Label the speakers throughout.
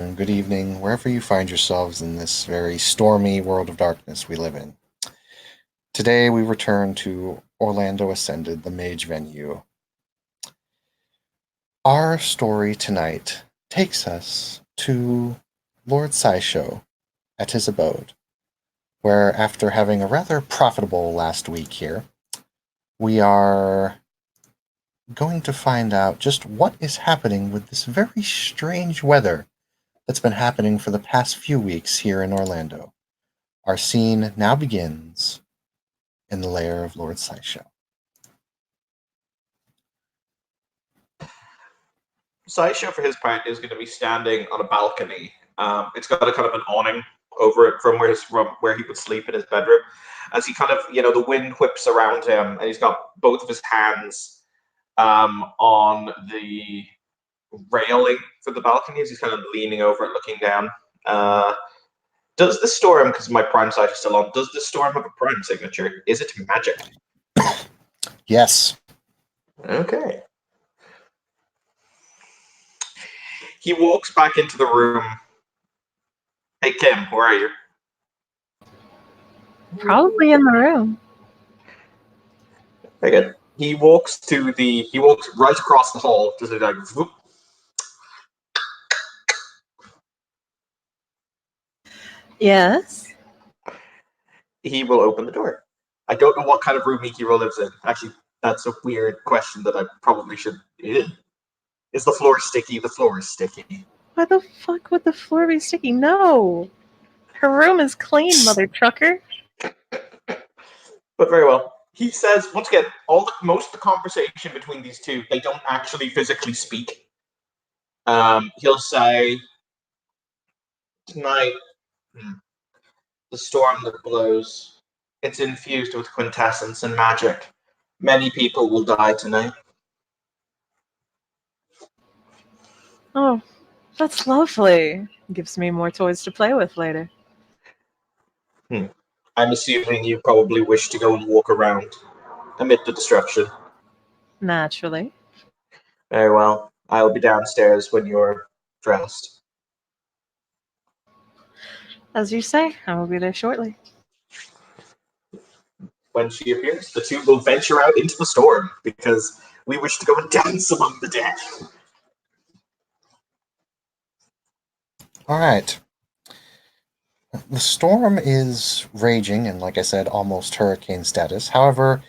Speaker 1: and good evening, wherever you find yourselves in this very stormy world of darkness we live in. Today we return to Orlando Ascended, the Mage venue. Our story tonight takes us to Lord Scishow at his abode, where after having a rather profitable last week here, we are going to find out just what is happening with this very strange weather that's been happening for the past few weeks here in Orlando. Our scene now begins in the lair of Lord Scishow.
Speaker 2: Sideshow, for his part, is going to be standing on a balcony. It's got a kind of an awning over it from where he would sleep in his bedroom. As he kind of, the wind whips around him, and he's got both of his hands on the railing for the balcony as he's kind of leaning over it, looking down. Does the storm, because my prime site is still on, does the storm have a prime signature? Is it magic?
Speaker 1: Yes.
Speaker 2: Okay. He walks back into the room. Hey, Kim, where are you?
Speaker 3: Probably in the room.
Speaker 2: Very good. He walks right across the hall, just like whoop.
Speaker 3: Yes.
Speaker 2: He will open the door. I don't know what kind of room Mikiro lives in. Actually, that's a weird question that I probably should. Is the floor sticky? The floor is sticky.
Speaker 3: Why the fuck would the floor be sticky? No. Her room is clean, mother trucker.
Speaker 2: But very well. He says, once again, most of the conversation between these two, they don't actually physically speak. He'll say, tonight, the storm that blows, it's infused with quintessence and magic. Many people will die tonight.
Speaker 3: Oh, that's lovely. Gives me more toys to play with later.
Speaker 2: I'm assuming you probably wish to go and walk around amid the destruction.
Speaker 3: Naturally.
Speaker 2: Very well. I'll be downstairs when you're dressed.
Speaker 3: As you say, I will be there shortly.
Speaker 2: When she appears, the two will venture out into the storm because we wish to go and dance among the dead.
Speaker 1: All right. The storm is raging and, like I said, almost hurricane status. However,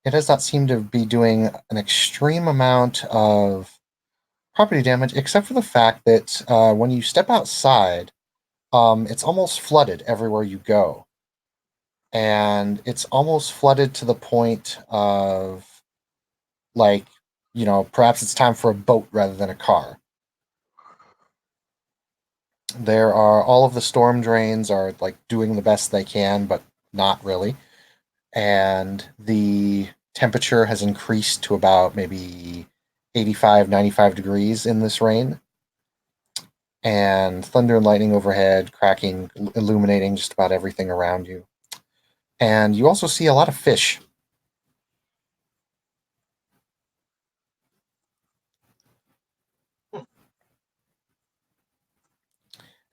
Speaker 1: it does not seem to be doing an extreme amount of property damage, except for the fact that when you step outside, it's almost flooded everywhere you go. And it's almost flooded to the point of, like, perhaps it's time for a boat rather than a car. There are all of the storm drains are like doing the best they can, but not really. And the temperature has increased to about maybe 85, 95 degrees in this rain. And thunder and lightning overhead, cracking, illuminating just about everything around you. And you also see a lot of fish.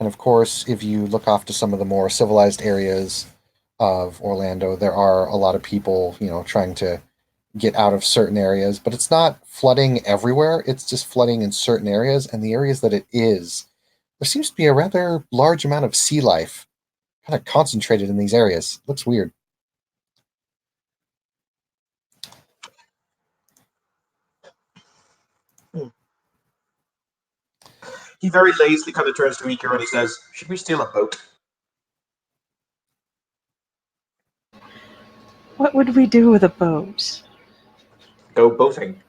Speaker 1: And of course, if you look off to some of the more civilized areas of Orlando, there are a lot of people, trying to get out of certain areas, but it's not flooding everywhere. It's just flooding in certain areas, and the areas that it is, there seems to be a rather large amount of sea life kind of concentrated in these areas. Looks weird.
Speaker 2: He very lazily kind of turns to Mikiro and he says, "Should we steal a boat?"
Speaker 3: What would we do with a boat?
Speaker 2: Go boating.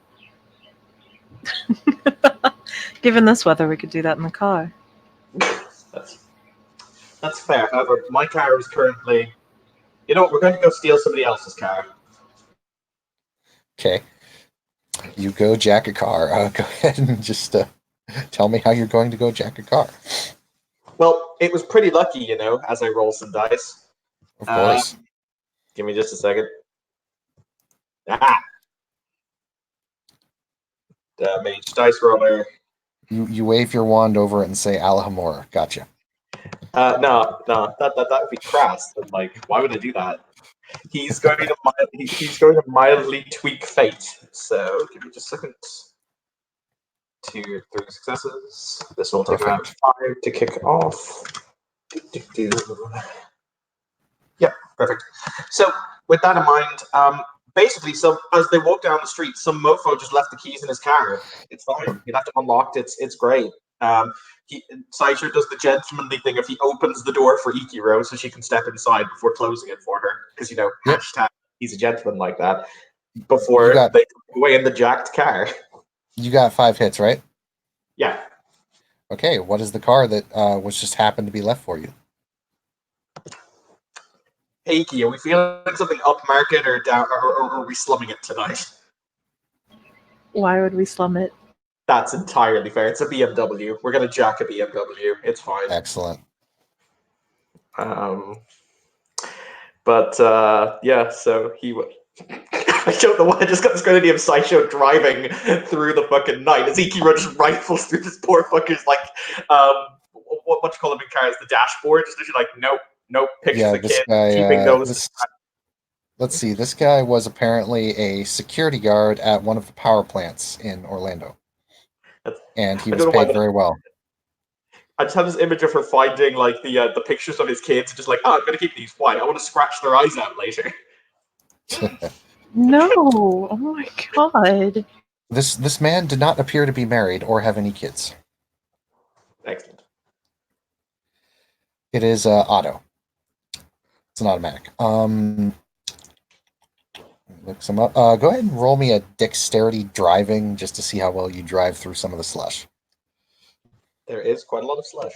Speaker 3: Given this weather, we could do that in the car.
Speaker 2: That's fair. However, my car is currently... You know what? We're going to go steal somebody else's car.
Speaker 1: Okay. You go jack a car. Go ahead and just tell me how you're going to go jack a car.
Speaker 2: Well, it was pretty lucky, as I roll some dice.
Speaker 1: Of course.
Speaker 2: Give me just a second. Mage dice roller.
Speaker 1: You wave your wand over it and say Alhamora. Gotcha.
Speaker 2: No, that would be crass. And, like, why would I do that? He's going to he's going to mildly tweak fate. So give me just a second. 2, 3 successes. This will take about
Speaker 1: Perfect.
Speaker 2: 5 to kick off. Yeah, perfect. So with that in mind, basically, so as they walk down the street, some mofo just left the keys in his car. It's fine. You have to unlock it. It's great. Sideshow does the gentlemanly thing if he opens the door for Ikiro so she can step inside before closing it for her. Because,
Speaker 1: Yep.
Speaker 2: hashtag he's a gentleman like that.
Speaker 1: You
Speaker 2: Before
Speaker 1: got
Speaker 2: they took away in the jacked car.
Speaker 1: you got 5 hits, right?
Speaker 2: Yeah.
Speaker 1: Okay. What is the car that was just happened to be left for you?
Speaker 2: Hey, Iki, are we feeling something upmarket or down, or are we slumming it tonight?
Speaker 3: Why would we slum it?
Speaker 2: That's entirely fair. It's a BMW. We're gonna jack a BMW. It's fine.
Speaker 1: Excellent.
Speaker 2: Yeah. So he would. I don't know why I just got this great idea of Sideshow driving through the fucking night as Ikiro just rifles through this poor fucker's what you call them in cars, the dashboard. Just literally like nope. Picture
Speaker 1: Yeah,
Speaker 2: the
Speaker 1: this
Speaker 2: kid
Speaker 1: guy.
Speaker 2: keeping those.
Speaker 1: Let's see. This guy was apparently a security guard at one of the power plants in Orlando, and he
Speaker 2: I
Speaker 1: was
Speaker 2: don't know why,
Speaker 1: paid
Speaker 2: but
Speaker 1: very well.
Speaker 2: I just have this image of her finding like the pictures of his kids, and just like, I'm gonna keep these. Why? I want to scratch their eyes out later.
Speaker 3: No! Oh my god.
Speaker 1: This man did not appear to be married or have any kids.
Speaker 2: Excellent.
Speaker 1: It is auto. It's an automatic. Look some up. Go ahead and roll me a dexterity driving just to see how well you drive through some of the slush.
Speaker 2: There is quite a lot of slush.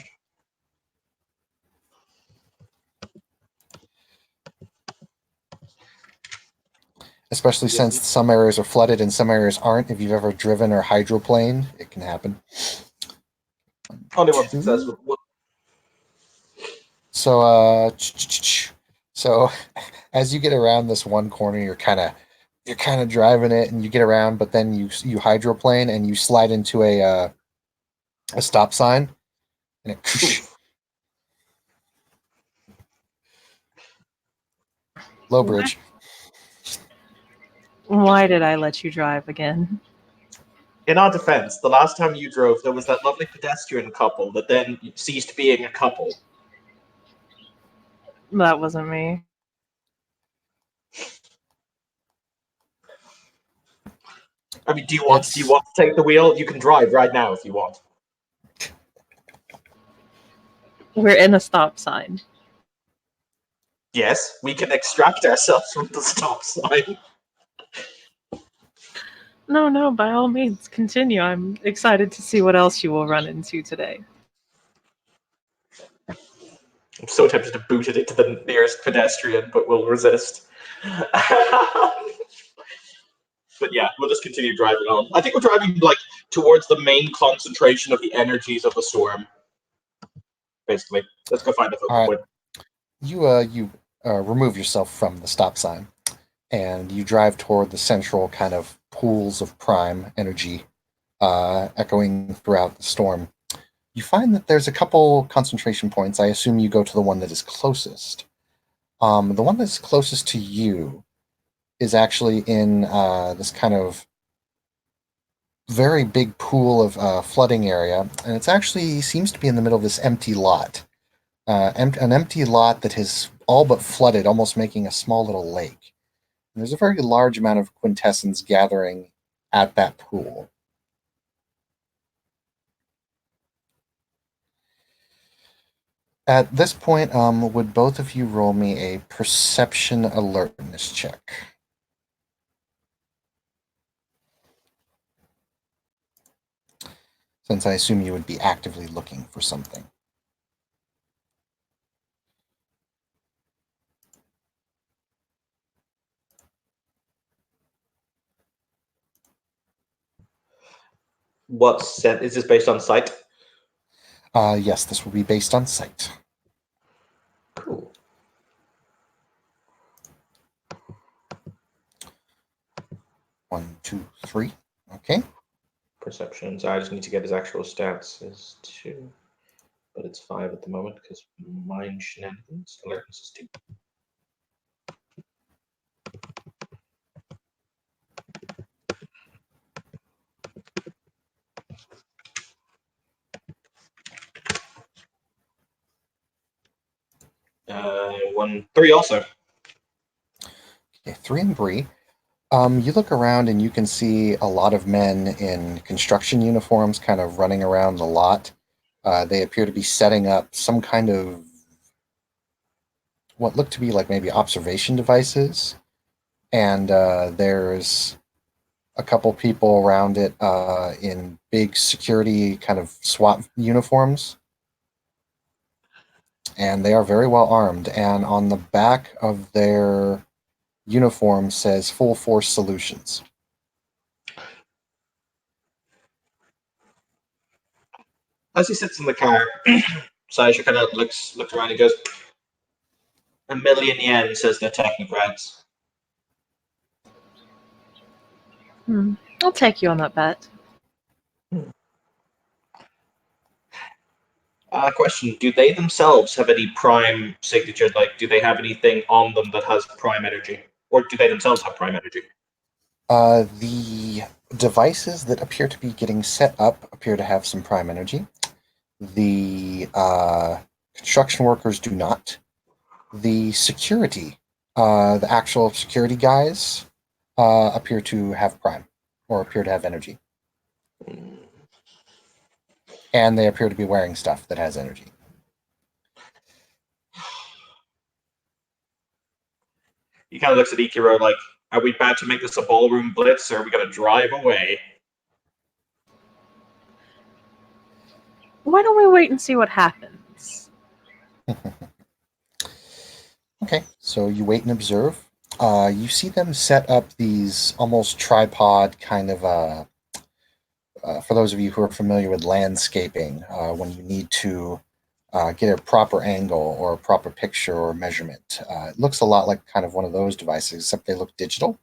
Speaker 1: Especially
Speaker 2: Yes.
Speaker 1: since some areas are flooded and some areas aren't. If you've ever driven or hydroplaned, it can happen.
Speaker 2: Only one success.
Speaker 1: So as you get around this one corner, you're kind of driving it, and you get around, but then you hydroplane and you slide into a stop sign, and it low bridge.
Speaker 3: Why did I let you drive again?
Speaker 2: In our defense, the last time you drove, there was that lovely pedestrian couple that then ceased being a couple.
Speaker 3: That wasn't me.
Speaker 2: I mean, do you want to take the wheel? You can drive right now if you want.
Speaker 3: We're in a stop sign.
Speaker 2: Yes, we can extract ourselves from the stop sign.
Speaker 3: No, by all means, continue. I'm excited to see what else you will run into today.
Speaker 2: I'm so tempted to boot it into the nearest pedestrian, but we'll resist. But yeah, we'll just continue driving on. I think we're driving like towards the main concentration of the energies of the storm. Basically, let's go find a focal point.
Speaker 1: You remove yourself from the stop sign, and you drive toward the central kind of pools of prime energy echoing throughout the storm. You find that there's a couple concentration points. I assume you go to the one that is closest. The one that's closest to you is actually in this kind of very big pool of flooding area, and it's actually seems to be in the middle of this empty lot. An empty lot that has all but flooded, almost making a small little lake. And there's a very large amount of quintessence gathering at that pool. At this point, would both of you roll me a perception alertness check? Since I assume you would be actively looking for something.
Speaker 2: What set is this based on sight?
Speaker 1: Yes, this will be based on sight.
Speaker 2: Cool.
Speaker 1: One, two, three. Okay.
Speaker 2: perceptions. I just need to get his actual stats. Is 2, but it's 5 at the moment because mind shenanigans. Alertness is 2. One, 3 also.
Speaker 1: Okay, 3 and 3. You look around and you can see a lot of men in construction uniforms kind of running around the lot. They appear to be setting up some kind of what look to be like maybe observation devices. And there's a couple people around it in big security kind of SWAT uniforms. And they are very well armed. And on the back of their uniform says Full Force Solutions.
Speaker 2: As he sits in the car, Saisha kind of looks around and goes, "1,000,000 yen," says the technocrats.
Speaker 3: I'll take you on that bet.
Speaker 2: Question: do they themselves have any prime signature? Like, do they have anything on them that has prime energy? Or do they themselves have prime energy?
Speaker 1: The devices that appear to be getting set up appear to have some prime energy. The construction workers do not. The security, the actual security guys, appear to have prime or appear to have energy. And they appear to be wearing stuff that has energy.
Speaker 2: He kind of looks at Ikiro like, are we about to make this a ballroom blitz, or are we going to drive away?
Speaker 3: Why don't we wait and see what happens?
Speaker 1: Okay, so you wait and observe. You see them set up these almost tripod kind of, for those of you who are familiar with landscaping, when you need to get a proper angle or a proper picture or measurement. It looks a lot like kind of one of those devices, except they look digital.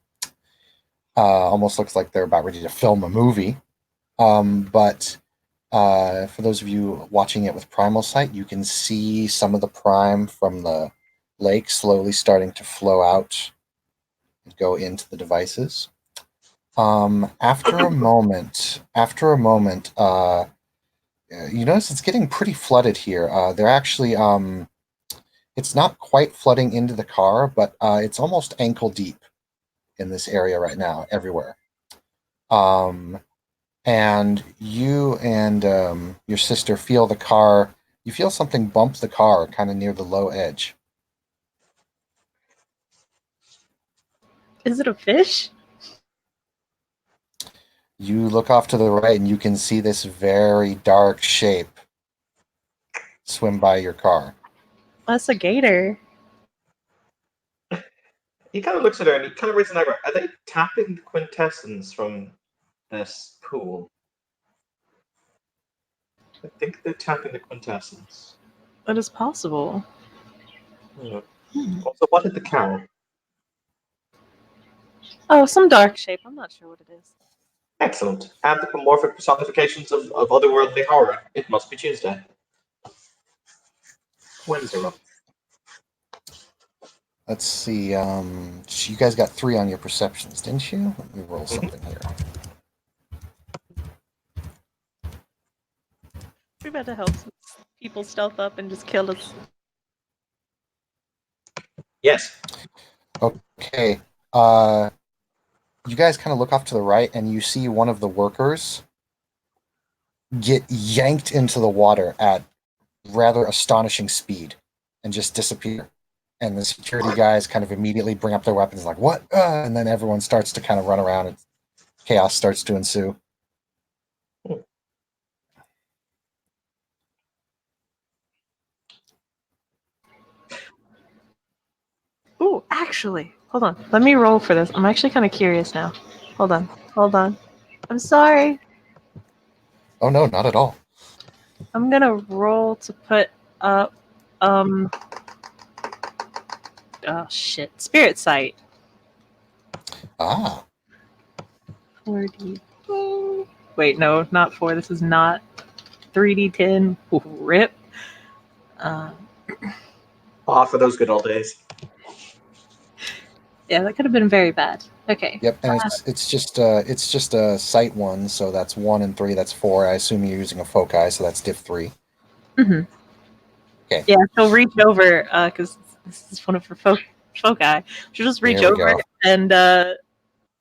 Speaker 1: Almost looks like they're about ready to film a movie. But for those of you watching it with Primal Sight, you can see some of the prime from the lake slowly starting to flow out and go into the devices. After a moment, you notice it's getting pretty flooded here. They're actually, it's not quite flooding into the car, but it's almost ankle deep in this area right now, everywhere. And you and your sister feel the car. You feel something bump the car kind of near the low edge.
Speaker 3: Is it a fish?
Speaker 1: You look off to the right and you can see this very dark shape swim by your car.
Speaker 3: That's a gator.
Speaker 2: He kind of looks at her and he kind of raises an eyebrow. Are they tapping the quintessence from this pool? I think they're tapping the quintessence.
Speaker 3: That is possible.
Speaker 2: Also, what hit the cow?
Speaker 3: Oh, some dark shape. I'm not sure what it is.
Speaker 2: Excellent. Anthropomorphic personifications of otherworldly horror. It must be Tuesday. Winds are up.
Speaker 1: Let's see. You guys got 3 on your perceptions, didn't you? Let me roll something here.
Speaker 3: We better help some people stealth up and just kill us.
Speaker 2: Yes.
Speaker 1: Okay. You guys kind of look off to the right, and you see one of the workers get yanked into the water at rather astonishing speed and just disappear. And the security guys kind of immediately bring up their weapons, like, what? And then everyone starts to kind of run around, and chaos starts to ensue.
Speaker 3: Ooh, actually, hold on. Let me roll for this. I'm actually kind of curious now. Hold on. I'm sorry.
Speaker 1: Oh, no, not at all.
Speaker 3: I'm gonna roll to put up, oh shit, Spirit Sight.
Speaker 1: Ah.
Speaker 3: 40. Wait, no, not 4. This is not 3d10. Ooh, rip.
Speaker 2: For those good old days.
Speaker 3: Yeah, that could have been very bad. Okay.
Speaker 1: Yep, and it's just a sight one, so that's 1 and 3. That's 4. I assume you're using a foci, so that's diff 3.
Speaker 3: Mm-hmm.
Speaker 1: Okay.
Speaker 3: Yeah, she'll reach over because this is one of her foci. She'll just reach
Speaker 1: There we
Speaker 3: over
Speaker 1: go.
Speaker 3: and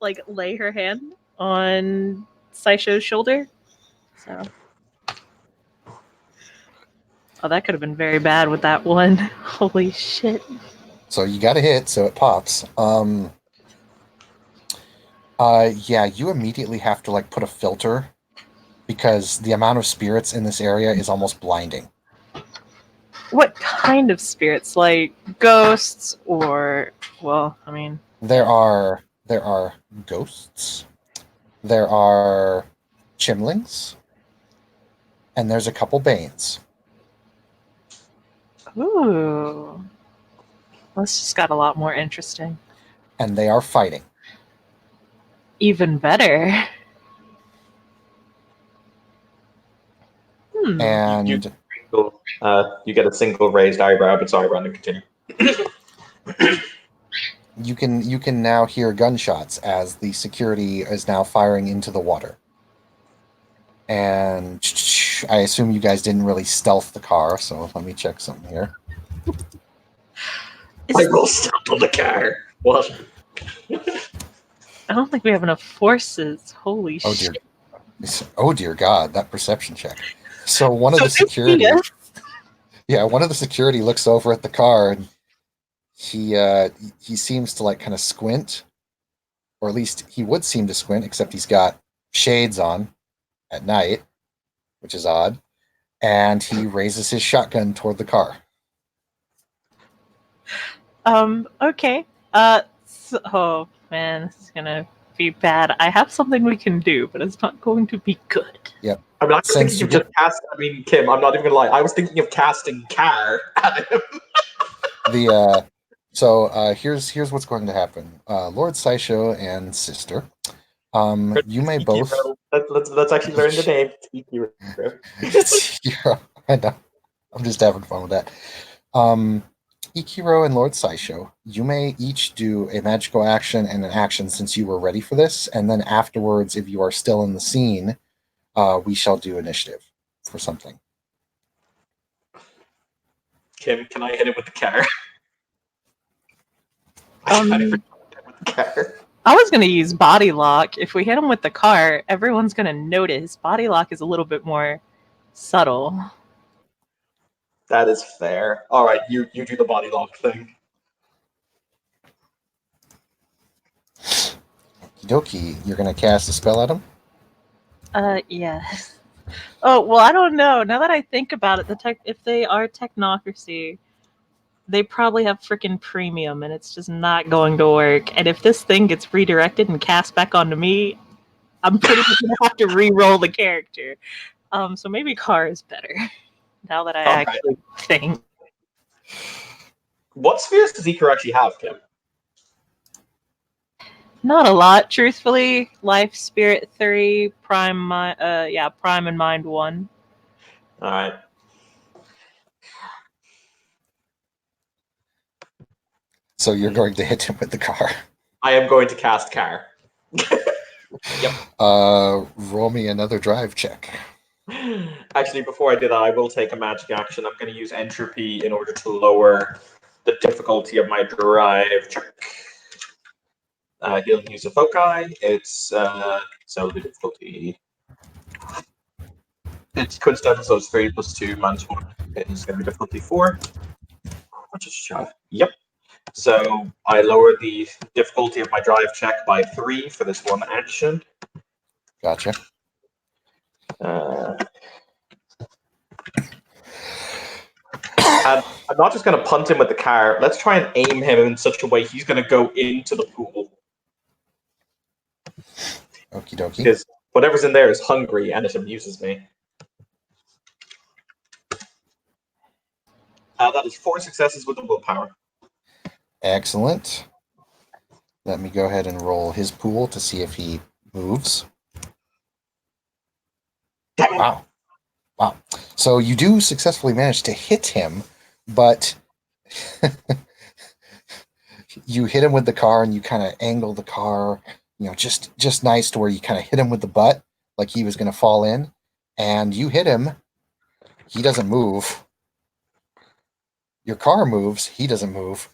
Speaker 3: like lay her hand on Saisho's shoulder. So, oh, that could have been very bad with that one. Holy shit!
Speaker 1: So you got a hit, so it pops. Yeah, you immediately have to like put a filter because the amount of spirits in this area is almost blinding.
Speaker 3: What kind of spirits? Like ghosts or? Well, I mean,
Speaker 1: There are ghosts, there are chimlings, and there's a couple banes.
Speaker 3: ooh, this just got a lot more interesting.
Speaker 1: And they are fighting.
Speaker 3: Even better.
Speaker 1: And
Speaker 2: You get a single raised eyebrow, but sorry, Brandon, continue.
Speaker 1: you can now hear gunshots as the security is now firing into the water. And I assume you guys didn't really stealth the car, so let me check something here.
Speaker 2: I will stealth on the car. What?
Speaker 3: I don't think we have enough forces. Holy
Speaker 1: Oh
Speaker 3: shit!
Speaker 1: dear! Oh dear God! That perception check. So one of
Speaker 3: So
Speaker 1: the security,
Speaker 3: they see us?
Speaker 1: one of the security looks over at the car and he seems to like kind of squint, or at least he would seem to squint, except he's got shades on at night, which is odd. And he raises his shotgun toward the car.
Speaker 3: Okay. Oh man, this is gonna be bad. I have something we can do, but it's not going to be good.
Speaker 1: Yep.
Speaker 2: I mean, I was
Speaker 1: Since
Speaker 2: thinking
Speaker 1: you
Speaker 2: of just cast. I mean, Kim, I'm not even gonna lie. I was thinking of casting Car at him.
Speaker 1: Here's what's going to happen. Lord Saisho and sister, you may both.
Speaker 2: Let's actually learn the name.
Speaker 1: Ikiro. I know. I'm just having fun with that. Ikiro and Lord Saisho, you may each do a magical action and an action since you were ready for this, and then afterwards, if you are still in the scene, we shall do initiative for something.
Speaker 2: Kim, can I hit it with the car?
Speaker 3: I was gonna use body lock. If we hit him with the car, everyone's gonna notice. Body lock is a little bit more subtle.
Speaker 2: That is fair. All right, you do the body lock thing.
Speaker 1: Okie dokie, you're gonna cast a spell at him?
Speaker 3: Yes. Oh well, I don't know. Now that I think about it, if they are technocracy, they probably have freaking premium, and it's just not going to work. And if this thing gets redirected and cast back onto me, I'm pretty much gonna have to re-roll the character. So maybe car is better. Now that I actually think.
Speaker 2: What spheres does Iker actually have, Kim?
Speaker 3: Not a lot, truthfully. Life, Spirit 3, Prime, Prime and Mind 1.
Speaker 2: All right.
Speaker 1: So you're going to hit him with the car.
Speaker 2: I am going to cast Car. Yep.
Speaker 1: Roll me another drive check.
Speaker 2: Actually, before I do that, I will take a magic action. I'm going to use entropy in order to lower the difficulty of my drive check. He'll use a foci. It's so the difficulty. It's coincidental, so it's 3 plus 2 minus 1. It's going to be difficulty 4. Which is shot. Yep. So I lower the difficulty of my drive check by 3 for this one action.
Speaker 1: Gotcha.
Speaker 2: And I'm not just going to punt him with the car. Let's try and aim him in such a way he's going to go into the pool.
Speaker 1: Okie dokie.
Speaker 2: Because whatever's in there is hungry and it amuses me. That is 4 successes with the willpower.
Speaker 1: Excellent. Let me go ahead and roll his pool to see if he moves. Wow. Wow. So you do successfully manage to hit him, but you hit him with the car and you kind of angle the car, just nice to where you kind of hit him with the butt like he was going to fall in, and you hit him. He doesn't move. Your car moves. He doesn't move.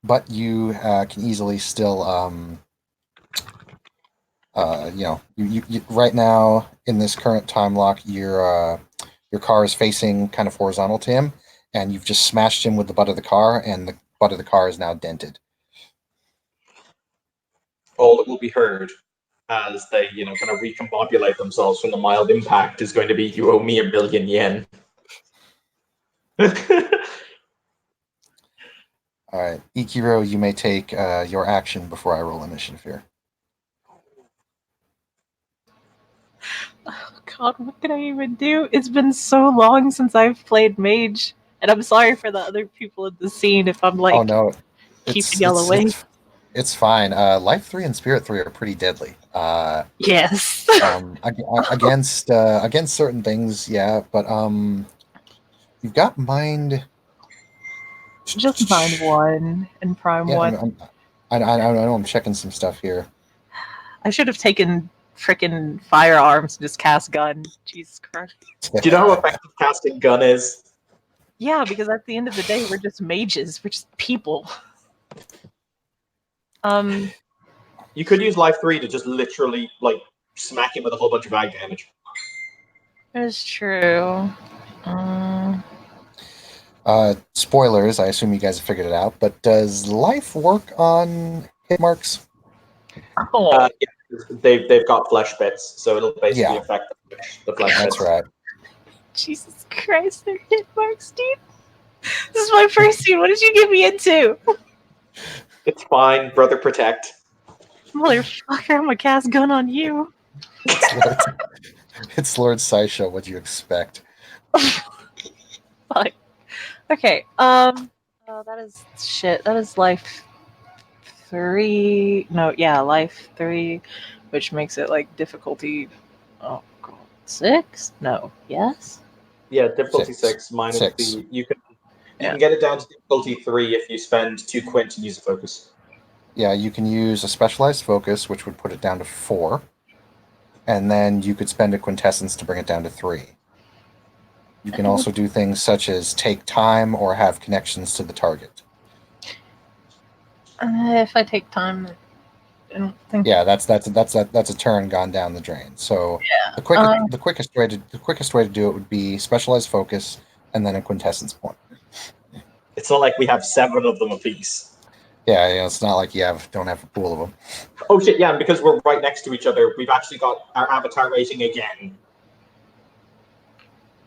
Speaker 1: But you can easily still, you right now in this current time lock, your car is facing kind of horizontal to him, and you've just smashed him with the butt of the car, and the butt of the car is now dented.
Speaker 2: All that will be heard as they, kind of recombobulate themselves from the mild impact is going to be, "You owe me 1,000,000 yen."
Speaker 1: All right, Ikiro, you may take your action before I roll initiative here.
Speaker 3: Oh God, what can I even do? It's been so long since I've played mage, and I'm sorry for the other people in the scene if I'm like
Speaker 1: Oh no,
Speaker 3: keeping y'all away.
Speaker 1: It's fine. Life 3 and Spirit 3 are pretty deadly.
Speaker 3: Yes.
Speaker 1: Against certain things, yeah, but you've got mind.
Speaker 3: Just mind one and prime
Speaker 1: Yeah,
Speaker 3: one.
Speaker 1: I know. I'm checking some stuff here.
Speaker 3: I should have taken frickin' firearms and just cast gun. Jesus Christ.
Speaker 2: Do you know how effective casting gun is?
Speaker 3: Yeah, because at the end of the day, we're just mages. We're just people.
Speaker 2: You could use Life 3 to just literally, smack him with a whole bunch of ag damage.
Speaker 3: It's true.
Speaker 1: Spoilers, I assume you guys have figured it out, but does life work on hit marks?
Speaker 3: Oh,
Speaker 2: Yeah, they've got flesh bits, so it'll basically affect the flesh bits.
Speaker 1: That's right.
Speaker 3: Jesus Christ, they're hit marks, dude. This is my first scene. What did you get me into?
Speaker 2: It's fine, brother protect.
Speaker 3: Motherfucker, I'm gonna cast gun on you.
Speaker 1: It's Lord Saisho. What do you expect?
Speaker 3: Fuck. Okay. That is shit. That is life 3. No, yeah, life 3, which makes it like difficulty. Oh God, 6? No. Yes.
Speaker 2: Yeah, difficulty
Speaker 1: 6.
Speaker 2: 6 minus
Speaker 1: 6.
Speaker 2: you can get it down to difficulty 3 if you spend 2 quint to use a focus.
Speaker 1: Yeah, you can use a specialized focus, which would put it down to 4, and then you could spend a quintessence to bring it down to 3. You can also do things such as take time or have connections to the target.
Speaker 3: If I take time, I don't think.
Speaker 1: Yeah, that's a turn gone down the drain. So
Speaker 3: Yeah.
Speaker 1: the quickest way to do it would be specialized focus and then a quintessence point.
Speaker 2: It's not like we have 7 of them apiece.
Speaker 1: Yeah, it's not like you don't have a pool of them.
Speaker 2: Oh shit, yeah, and because we're right next to each other, we've actually got our avatar rating again.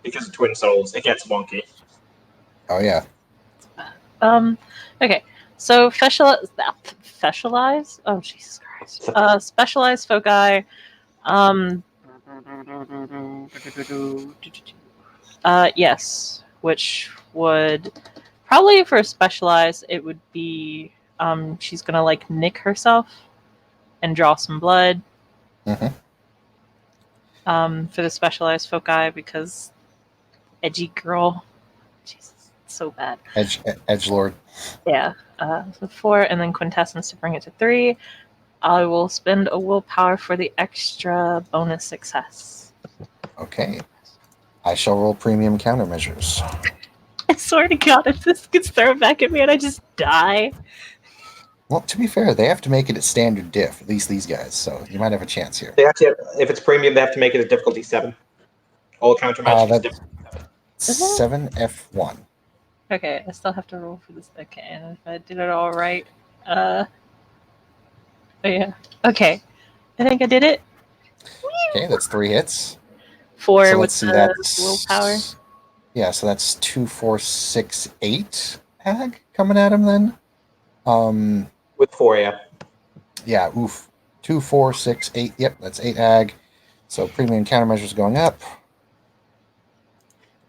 Speaker 2: Because of Twin Souls, it gets wonky.
Speaker 1: Oh yeah.
Speaker 3: Okay. So specialize. Oh Jesus Christ. Specialized foci. Yes, which would probably for specialized it would be she's gonna like nick herself and draw some blood.
Speaker 1: Mm-hmm.
Speaker 3: For the specialized foci because edgy girl. Jesus, it's so bad.
Speaker 1: Edgelord.
Speaker 3: Yeah. So 4 and then quintessence to bring it to 3. I will spend a willpower for the extra bonus success.
Speaker 1: Okay. I shall roll premium countermeasures.
Speaker 3: I swear to God, if this gets thrown back at me and I just die.
Speaker 1: Well, to be fair, they have to make it at standard diff, at least these guys, so you might have a chance here.
Speaker 2: They actually if it's premium, they have to make it a difficulty 7. All countermeasures is difficulty
Speaker 1: 7 F1.
Speaker 3: Okay, I still have to roll for this. Okay, and if I did it all right, oh yeah. Okay, I think I did it.
Speaker 1: Okay, that's 3 hits.
Speaker 3: 4
Speaker 1: So
Speaker 3: with
Speaker 1: let's see,
Speaker 3: the
Speaker 1: that's
Speaker 3: willpower.
Speaker 1: Yeah, so that's 2, 4, 6, 8 ag coming at him then.
Speaker 2: with 4, yeah.
Speaker 1: Yeah, oof. 2, 4, 6, 8. Yep, that's 8 ag. So premium countermeasures going up.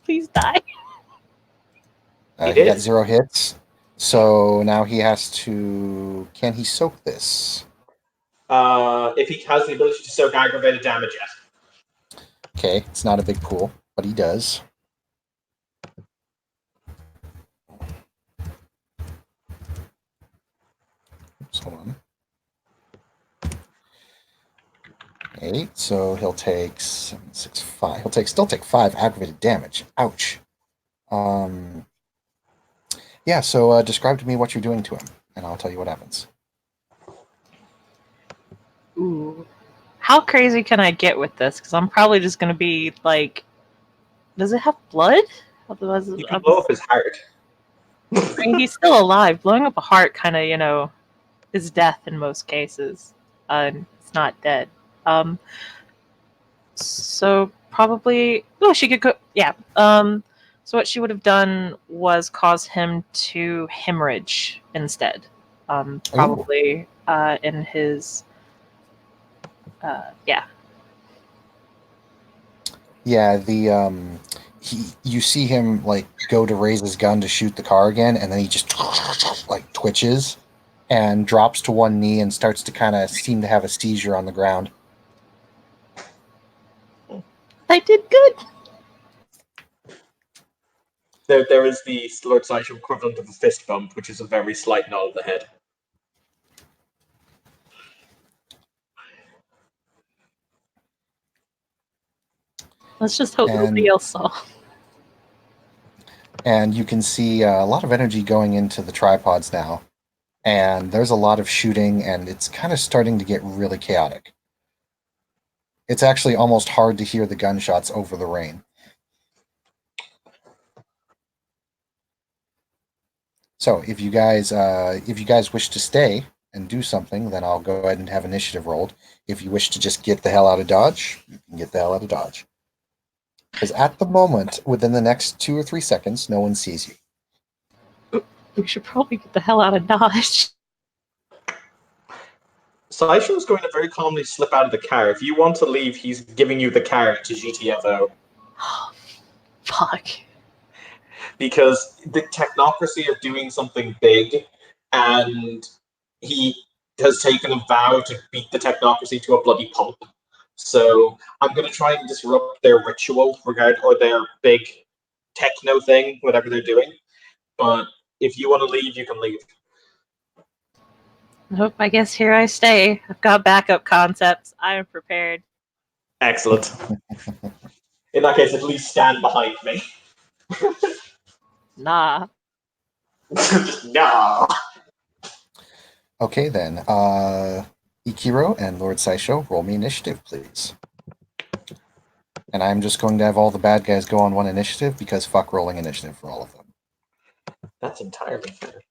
Speaker 3: Please die.
Speaker 1: He got 0 hits. So now he has to. Can he soak this?
Speaker 2: if he has the ability to soak aggravated damage yet.
Speaker 1: Okay, it's not a big pool, but he does. Oops, hold on. 8, so he'll take 7, 6, 5. He'll still take 5 aggravated damage. Ouch. Yeah, so describe to me what you're doing to him, and I'll tell you what happens.
Speaker 3: Ooh. How crazy can I get with this? Because I'm probably just going to be like, does it have blood? Otherwise,
Speaker 2: You can blow up his heart.
Speaker 3: I mean, he's still alive. Blowing up a heart kind of, is death in most cases. It's not dead. So probably, she could go. Yeah. So what she would have done was cause him to hemorrhage instead. Probably in his. Yeah.
Speaker 1: Yeah, you see him like go to raise his gun to shoot the car again, and then he just like twitches and drops to one knee and starts to kind of seem to have a seizure on the ground.
Speaker 3: I did good.
Speaker 2: There is the Lord Sideshow equivalent of a fist bump, which is a very slight nod of the head.
Speaker 3: Let's just hope nobody else saw.
Speaker 1: And you can see a lot of energy going into the tripods now. And there's a lot of shooting, and it's kind of starting to get really chaotic. It's actually almost hard to hear the gunshots over the rain. So if you guys wish to stay and do something, then I'll go ahead and have initiative rolled. If you wish to just get the hell out of Dodge, you can get the hell out of Dodge. Because at the moment, within the next 2 or 3 seconds, no one sees you.
Speaker 3: We should probably get the hell out of Dodge.
Speaker 2: Sideshow is going to very calmly slip out of the car. If you want to leave, he's giving you the car to GTFO.
Speaker 3: Oh, fuck.
Speaker 2: Because the technocracy are doing something big, and he has taken a vow to beat the technocracy to a bloody pulp. So I'm going to try and disrupt their ritual, or their big techno thing, whatever they're doing. But if you want to leave, you can leave.
Speaker 3: Nope, I guess here I stay. I've got backup concepts. I am prepared.
Speaker 2: Excellent. In that case, at least stand behind me.
Speaker 3: Nah.
Speaker 2: Just nah.
Speaker 1: Okay then, Ikiro and Lord Saisho, roll me initiative, please. And I'm just going to have all the bad guys go on one initiative, because fuck rolling initiative for all of them.
Speaker 2: That's entirely fair.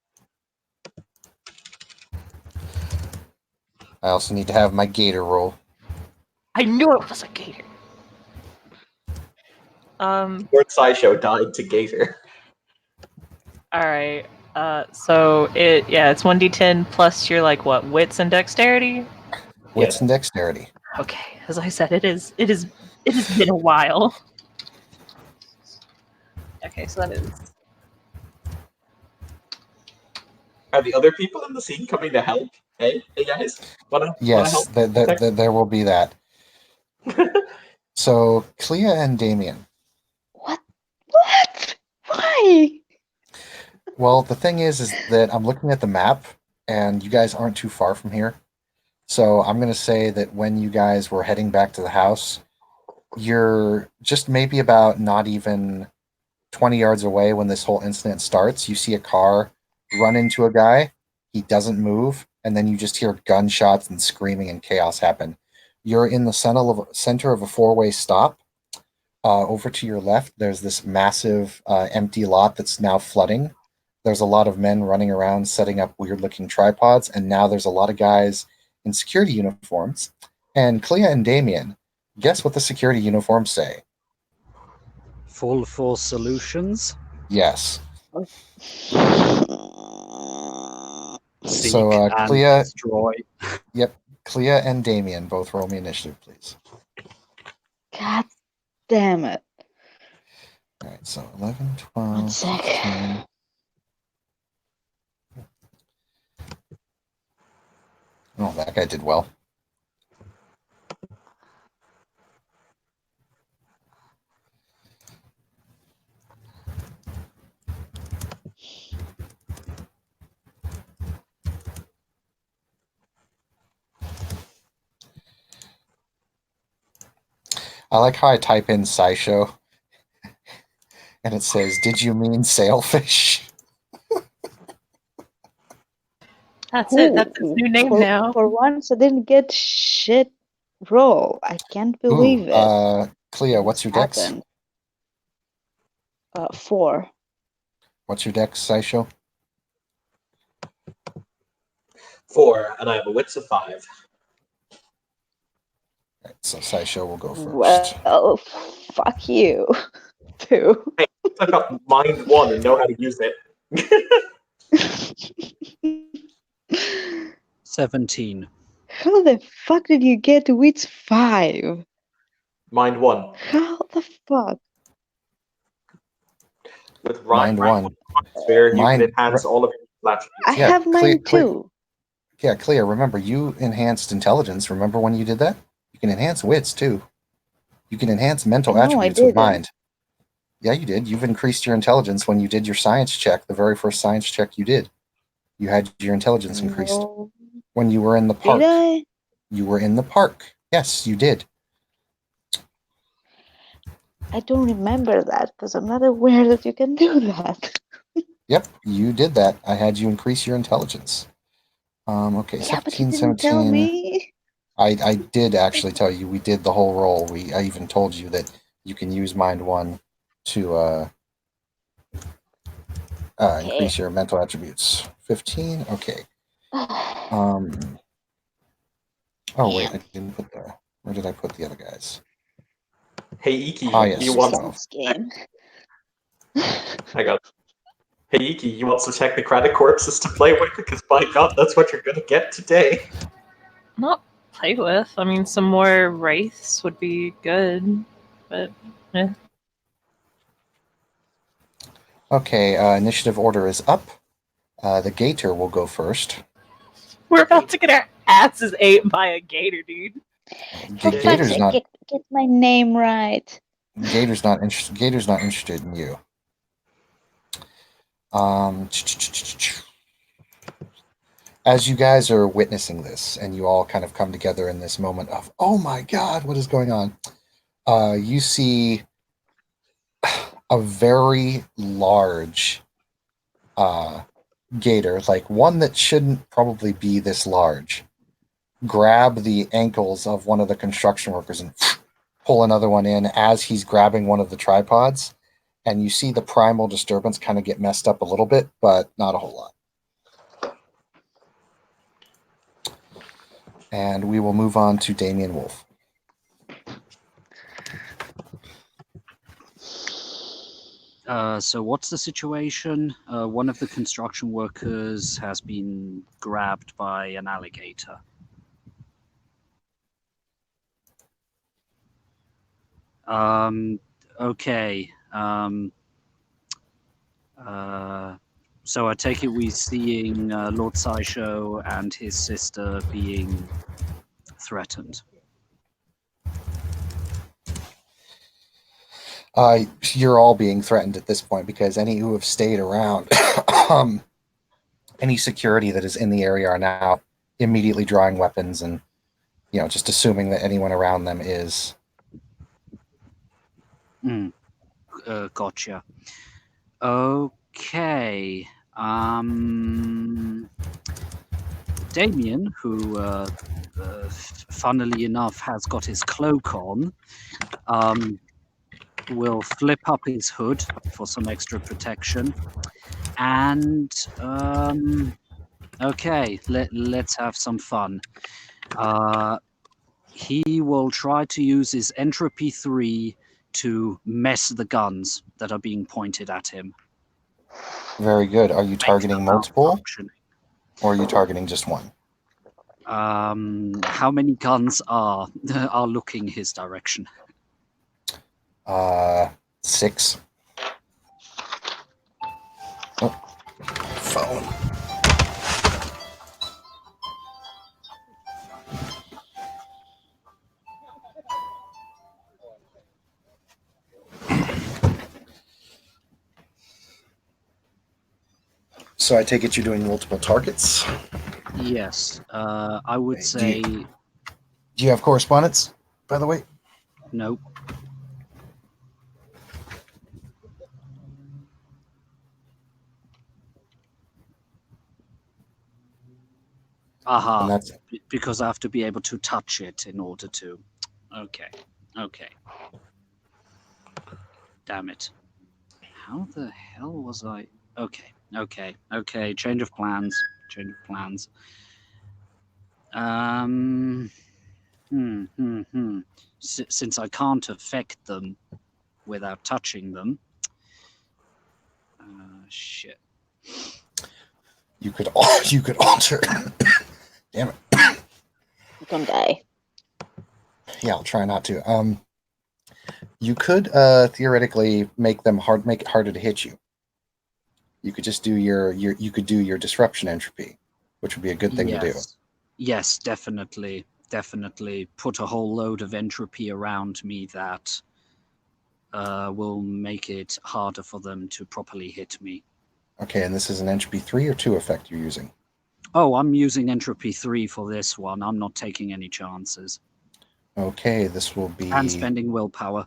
Speaker 1: I also need to have my gator roll.
Speaker 3: I knew it was a gator.
Speaker 2: Lord Sideshow died to gator.
Speaker 3: Alright. So it's 1d10 plus your wits and dexterity?
Speaker 1: Wits and dexterity.
Speaker 3: Okay, as I said, it has been a while. Okay, so that is.
Speaker 2: Are the other people in the scene coming to help? Hey guys, wanna
Speaker 1: Yes,
Speaker 2: help?
Speaker 1: there will be that. So, Clea and Damien.
Speaker 4: What? Why?
Speaker 1: Well, the thing is that I'm looking at the map, and you guys aren't too far from here. So I'm going to say that when you guys were heading back to the house, you're just maybe about not even 20 yards away when this whole incident starts. You see a car run into a guy. He doesn't move, and then you just hear gunshots and screaming and chaos happen. You're in the center of a four-way stop. Over to your left, there's this massive empty lot that's now flooding. There's a lot of men running around setting up weird-looking tripods, and now there's a lot of guys in security uniforms. And Clea and Damien, guess what the security uniforms say?
Speaker 5: Full Force Solutions.
Speaker 1: Yes.
Speaker 5: Seek
Speaker 1: So
Speaker 5: and
Speaker 1: Clea,
Speaker 5: destroy.
Speaker 1: yep, Clea and Damien, both roll me initiative, please.
Speaker 4: God damn it.
Speaker 1: All right, so 11, 12,
Speaker 4: 1 sec.
Speaker 1: 15. Oh, that guy did well. I like how I type in SciShow and it says, "Did you mean sailfish?"
Speaker 3: That's it. That's its new name now.
Speaker 4: For once, I didn't get shit roll. I can't believe it.
Speaker 1: Cleo, what's your dex?
Speaker 4: Happened. 4.
Speaker 1: What's your dex, SciShow?
Speaker 2: 4, and I have a wits of 5.
Speaker 1: Right, so SciShow will go first.
Speaker 4: Well, fuck you, too.
Speaker 2: I got mind 1 and know how to use it.
Speaker 5: 17.
Speaker 4: How the fuck did you get to wits 5?
Speaker 2: Mind 1.
Speaker 4: How the fuck?
Speaker 2: With
Speaker 1: Mind 1.
Speaker 2: Sphere, you
Speaker 1: Mind-
Speaker 2: can enhance all of your attributes.
Speaker 4: I
Speaker 1: Yeah,
Speaker 4: have mine too.
Speaker 1: Yeah, Cleo, remember, you enhanced intelligence. Remember when you did that? You can enhance wits, too. You can enhance mental
Speaker 4: No, I
Speaker 1: attributes with
Speaker 4: didn't.
Speaker 1: mind. Yeah, you did. You've increased your intelligence when you did your science check, the very first science check you did. You had your intelligence increased.
Speaker 4: No.
Speaker 1: When you were in the park.
Speaker 4: Did I?
Speaker 1: You were in the park. Yes, you did.
Speaker 4: I don't remember that because I'm not aware that you can do that.
Speaker 1: Yep, you did that. I had you increase your intelligence. Okay,
Speaker 4: Yeah, but you
Speaker 1: 17,
Speaker 4: didn't tell
Speaker 1: 17.
Speaker 4: me.
Speaker 1: I did actually tell you. We did the whole roll. I even told you that you can use Mind 1 to increase your mental attributes. 15? Okay. Oh, wait, I didn't put the... Where did I put the other guys?
Speaker 2: Hey Iki,
Speaker 1: Yes,
Speaker 2: you want?
Speaker 1: so-
Speaker 4: This game.
Speaker 2: I got. Hey Iki, you want some technocratic corpses to play with? Because by God, that's what you're gonna get today.
Speaker 3: Not play with. I mean, some more wraiths would be good, but
Speaker 1: Okay, initiative order is up. The Gator will go first.
Speaker 3: we're about to get our asses ate by a gator, dude.
Speaker 4: For
Speaker 1: G-
Speaker 4: fuck's
Speaker 1: Gator's
Speaker 4: sake,
Speaker 1: not.
Speaker 4: get my name right.
Speaker 1: Gator's not interested. Gator's not interested in you. As you guys are witnessing this, and you all kind of come together in this moment of, "Oh my God, what is going on?" You see a very large gator, like one that shouldn't probably be this large, grab the ankles of one of the construction workers and pull another one in as he's grabbing one of the tripods. And you see the primal disturbance kind of get messed up a little bit, but not a whole lot. And we will move on to Damien Wolf.
Speaker 5: So what's the situation? One of the construction workers has been grabbed by an alligator. Okay. So I take it we're seeing Lord SciShow and his sister being threatened.
Speaker 1: You're all being threatened at this point because any who have stayed around, any security that is in the area are now immediately drawing weapons and, just assuming that anyone around them is.
Speaker 5: Gotcha. Okay. Damien, who, funnily enough, has got his cloak on, will flip up his hood for some extra protection. And, okay, let's have some fun. He will try to use his Entropy 3 to mess the guns that are being pointed at him.
Speaker 1: Very good. Are you targeting multiple,
Speaker 5: malfunctioning.
Speaker 1: or are you targeting just one?
Speaker 5: How many guns are looking his direction?
Speaker 1: 6. Oh, phone. So I take it you're doing multiple targets?
Speaker 5: Yes, I would
Speaker 1: Okay,
Speaker 5: say
Speaker 1: Do you have correspondence, by the way?
Speaker 5: no. Aha.
Speaker 1: And that's
Speaker 5: Because I have to be able to touch it in order to. Okay. Okay. Damn it. How the hell was I? Okay. Okay. Okay. Change of plans. Change of plans. Since I can't affect them without touching them. Shit.
Speaker 1: you could alter. Damn it.
Speaker 4: Don't die.
Speaker 1: Yeah, I'll try not to. You could theoretically make it harder to hit you. You could just do your disruption entropy, which would be a good thing to do.
Speaker 5: Yes, definitely. Definitely put a whole load of entropy around me that will make it harder for them to properly hit me.
Speaker 1: Okay, and this is an entropy 3 or 2 effect you're using?
Speaker 5: Oh, I'm using entropy 3 for this one. I'm not taking any chances.
Speaker 1: Okay, this will be...
Speaker 5: And spending willpower.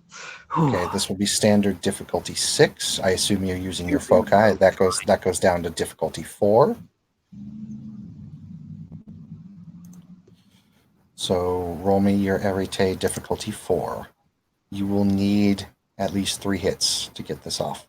Speaker 1: Okay, this will be standard difficulty 6. I assume you're using your foci. That goes down to difficulty 4. So roll me your Arete difficulty 4. You will need at least 3 hits to get this off.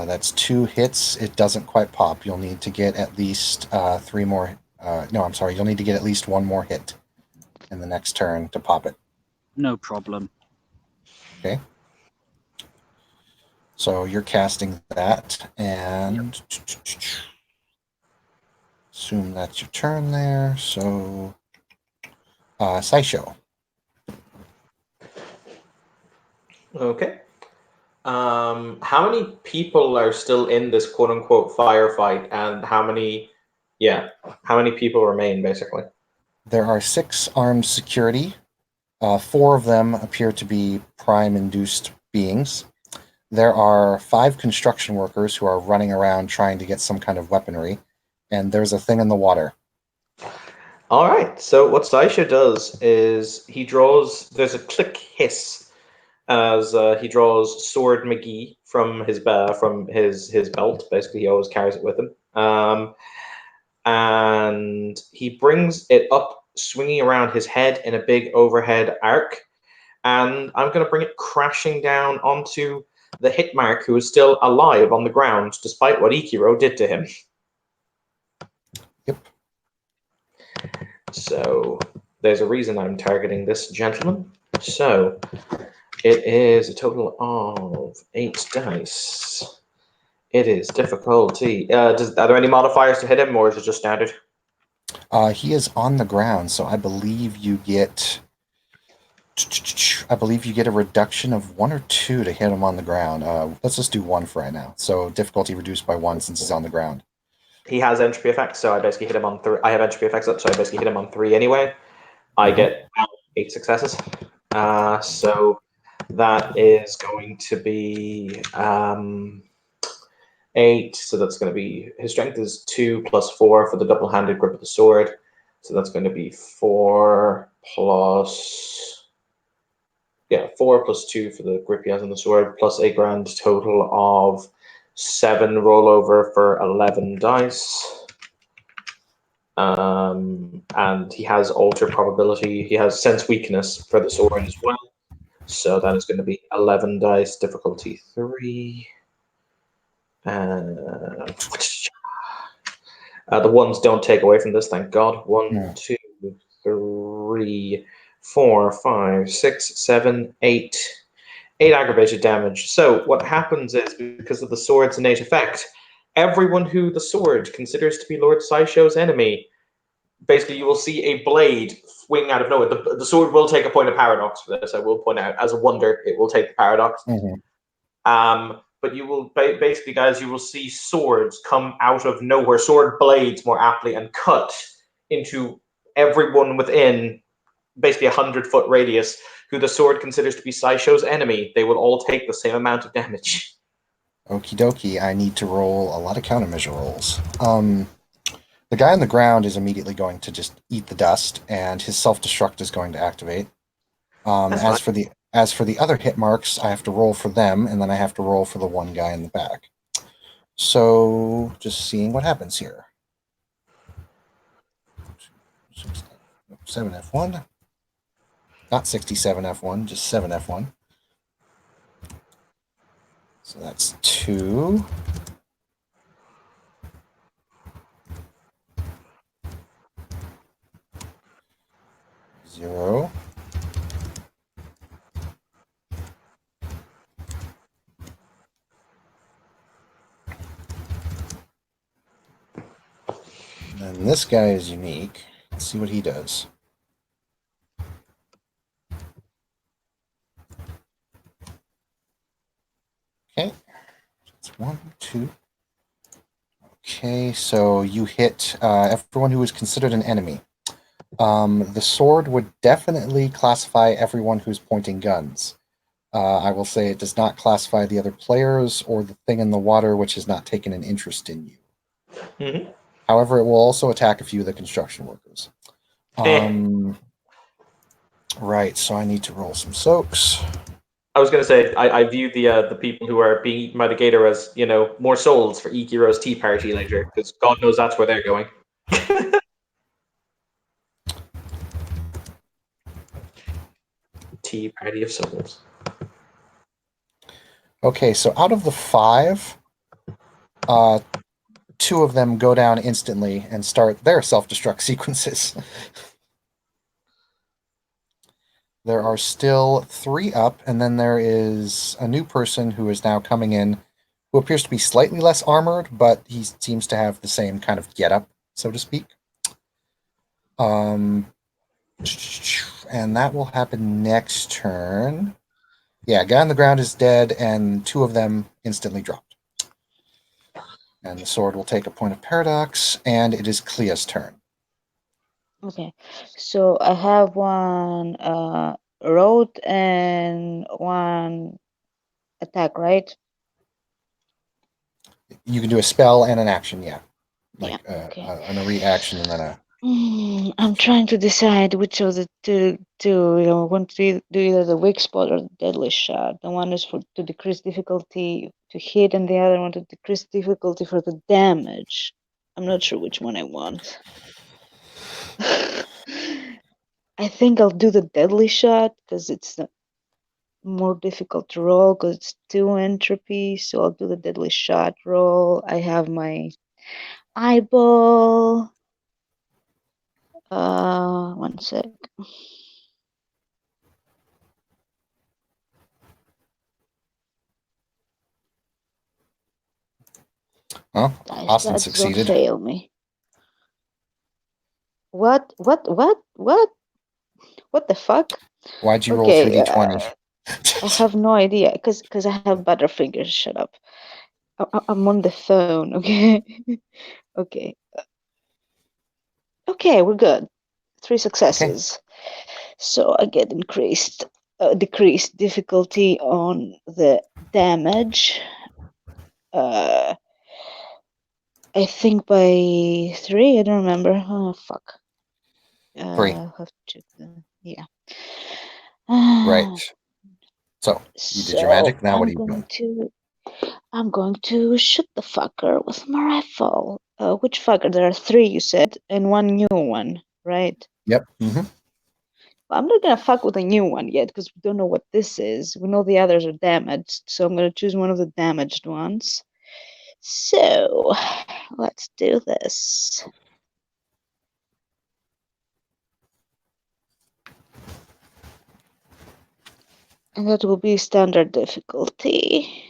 Speaker 1: That's 2 hits. It doesn't quite pop. You'll need to get at least 3 more. No, I'm sorry. You'll need to get at least 1 more hit in the next turn to pop it.
Speaker 5: No problem.
Speaker 1: Okay. So you're casting that, and assume that's your turn there. So, Saisho.
Speaker 2: Okay. How many people are still in this quote-unquote firefight, and how many people remain, basically?
Speaker 1: There are 6 armed security. 4 of them appear to be prime-induced beings. There are 5 construction workers who are running around trying to get some kind of weaponry, and there's a thing in the water.
Speaker 2: All right. So what Saisha does is he draws. There's a click hiss as he draws Sword McGee from his belt. Basically, he always carries it with him. And he brings it up, swinging around his head in a big overhead arc. And I'm going to bring it crashing down onto the hit mark, who is still alive on the ground, despite what Ichiro did to him.
Speaker 1: Yep.
Speaker 2: So there's a reason I'm targeting this gentleman. So it is a total of 8 dice. It is difficulty. Are there any modifiers to hit him, or is it just standard?
Speaker 1: He is on the ground, so I believe you get a reduction of 1 or 2 to hit him on the ground. Let's just do 1 for right now. So difficulty reduced by 1 since he's on the ground.
Speaker 2: He has entropy effects, so I basically hit him on 3. I have entropy effects up, so I basically hit him on 3 anyway. I get 8 successes. So that is going to be 8. So that's going to be, his strength is 2 plus 4 for the double-handed grip of the sword. So that's going to be 4 plus 2 for the grip he has on the sword, plus a grand total of 7 rollover for 11 dice. And he has alter probability. He has sense weakness for the sword as well. So that is going to be 11 dice, difficulty 3. The ones don't take away from this, thank God. 1, 2, 3, 4, 5, 6, 7, 8. 8 aggravated damage. So what happens is, because of the sword's innate effect, everyone who the sword considers to be Lord Saisho's enemy, basically you will see a blade swing out of nowhere. The sword will take a point of paradox for this, I will point out. As a wonder, it will take the paradox. But you will basically, guys, you will see swords come out of nowhere, sword blades more aptly, and cut into everyone within basically 100-foot radius who the sword considers to be Saisho's enemy. They will all take the same amount of damage.
Speaker 1: Okie dokie, I need to roll a lot of countermeasure rolls. The guy on the ground is immediately going to just eat the dust, and his self-destruct is going to activate.
Speaker 2: That's fine.
Speaker 1: As for the other hit marks, I have to roll for them, and then I have to roll for the one guy in the back. So, just seeing what happens here. 7F1. Not 67F1, just 7F1. So that's 2. Zero. And this guy is unique. Let's see what he does. Okay. That's 1, 2. Okay, so you hit everyone who is considered an enemy. The sword would definitely classify everyone who's pointing guns. I will say it does not classify the other players or the thing in the water which has not taken an interest in you.
Speaker 2: Mhm.
Speaker 1: However, it will also attack a few of the construction workers. Right, so I need to roll some soaks.
Speaker 2: I was going to say, I view the people who are being eaten by the gator as, more souls for Ikiro's tea party later, because God knows that's where they're going. Tea party of souls.
Speaker 1: Okay, so out of the 5, 2 of them go down instantly and start their self-destruct sequences. There are still 3 up, and then there is a new person who is now coming in, who appears to be slightly less armored, but he seems to have the same kind of get-up, so to speak. And that will happen next turn. Yeah, guy on the ground is dead, and 2 of them instantly dropped. And the sword will take a point of paradox, and it is Clea's turn.
Speaker 4: Okay, so I have one road and one attack, right?
Speaker 1: You can do a spell and an action, yeah.
Speaker 4: Yeah,
Speaker 1: Like
Speaker 4: okay.
Speaker 1: an elite action and then a...
Speaker 4: I'm trying to decide which of the two I want to do either the weak spot or the deadly shot. The one is to decrease difficulty to hit, and the other one to decrease difficulty for the damage. I'm not sure which one I want. I think I'll do the deadly shot because it's more difficult to roll because it's 2 entropy. So I'll do the deadly shot roll. I have my eyeball. One sec.
Speaker 1: Well,
Speaker 4: Dice
Speaker 1: Austin
Speaker 4: gods don't
Speaker 1: succeeded.
Speaker 4: fail me. What the fuck?
Speaker 1: Why'd you roll
Speaker 4: Okay,
Speaker 1: 3d20?
Speaker 4: I have no idea because I have Butterfingers. Shut up. I'm on the phone. Okay. Okay. Okay, we're good. 3 successes. So I get decreased difficulty on the damage. I think by 3. I don't remember. Oh fuck.
Speaker 1: 3.
Speaker 4: I'll have to. Yeah.
Speaker 1: Right. So, you did your magic, now what are you doing?
Speaker 4: I'm going to shoot the fucker with my rifle. Which fucker? There are 3, you said, and 1 new one, right?
Speaker 1: Yep. Mm-hmm.
Speaker 4: I'm not gonna fuck with a new one yet because we don't know what this is. We know the others are damaged, so I'm gonna choose one of the damaged ones. So, let's do this. And that will be standard difficulty.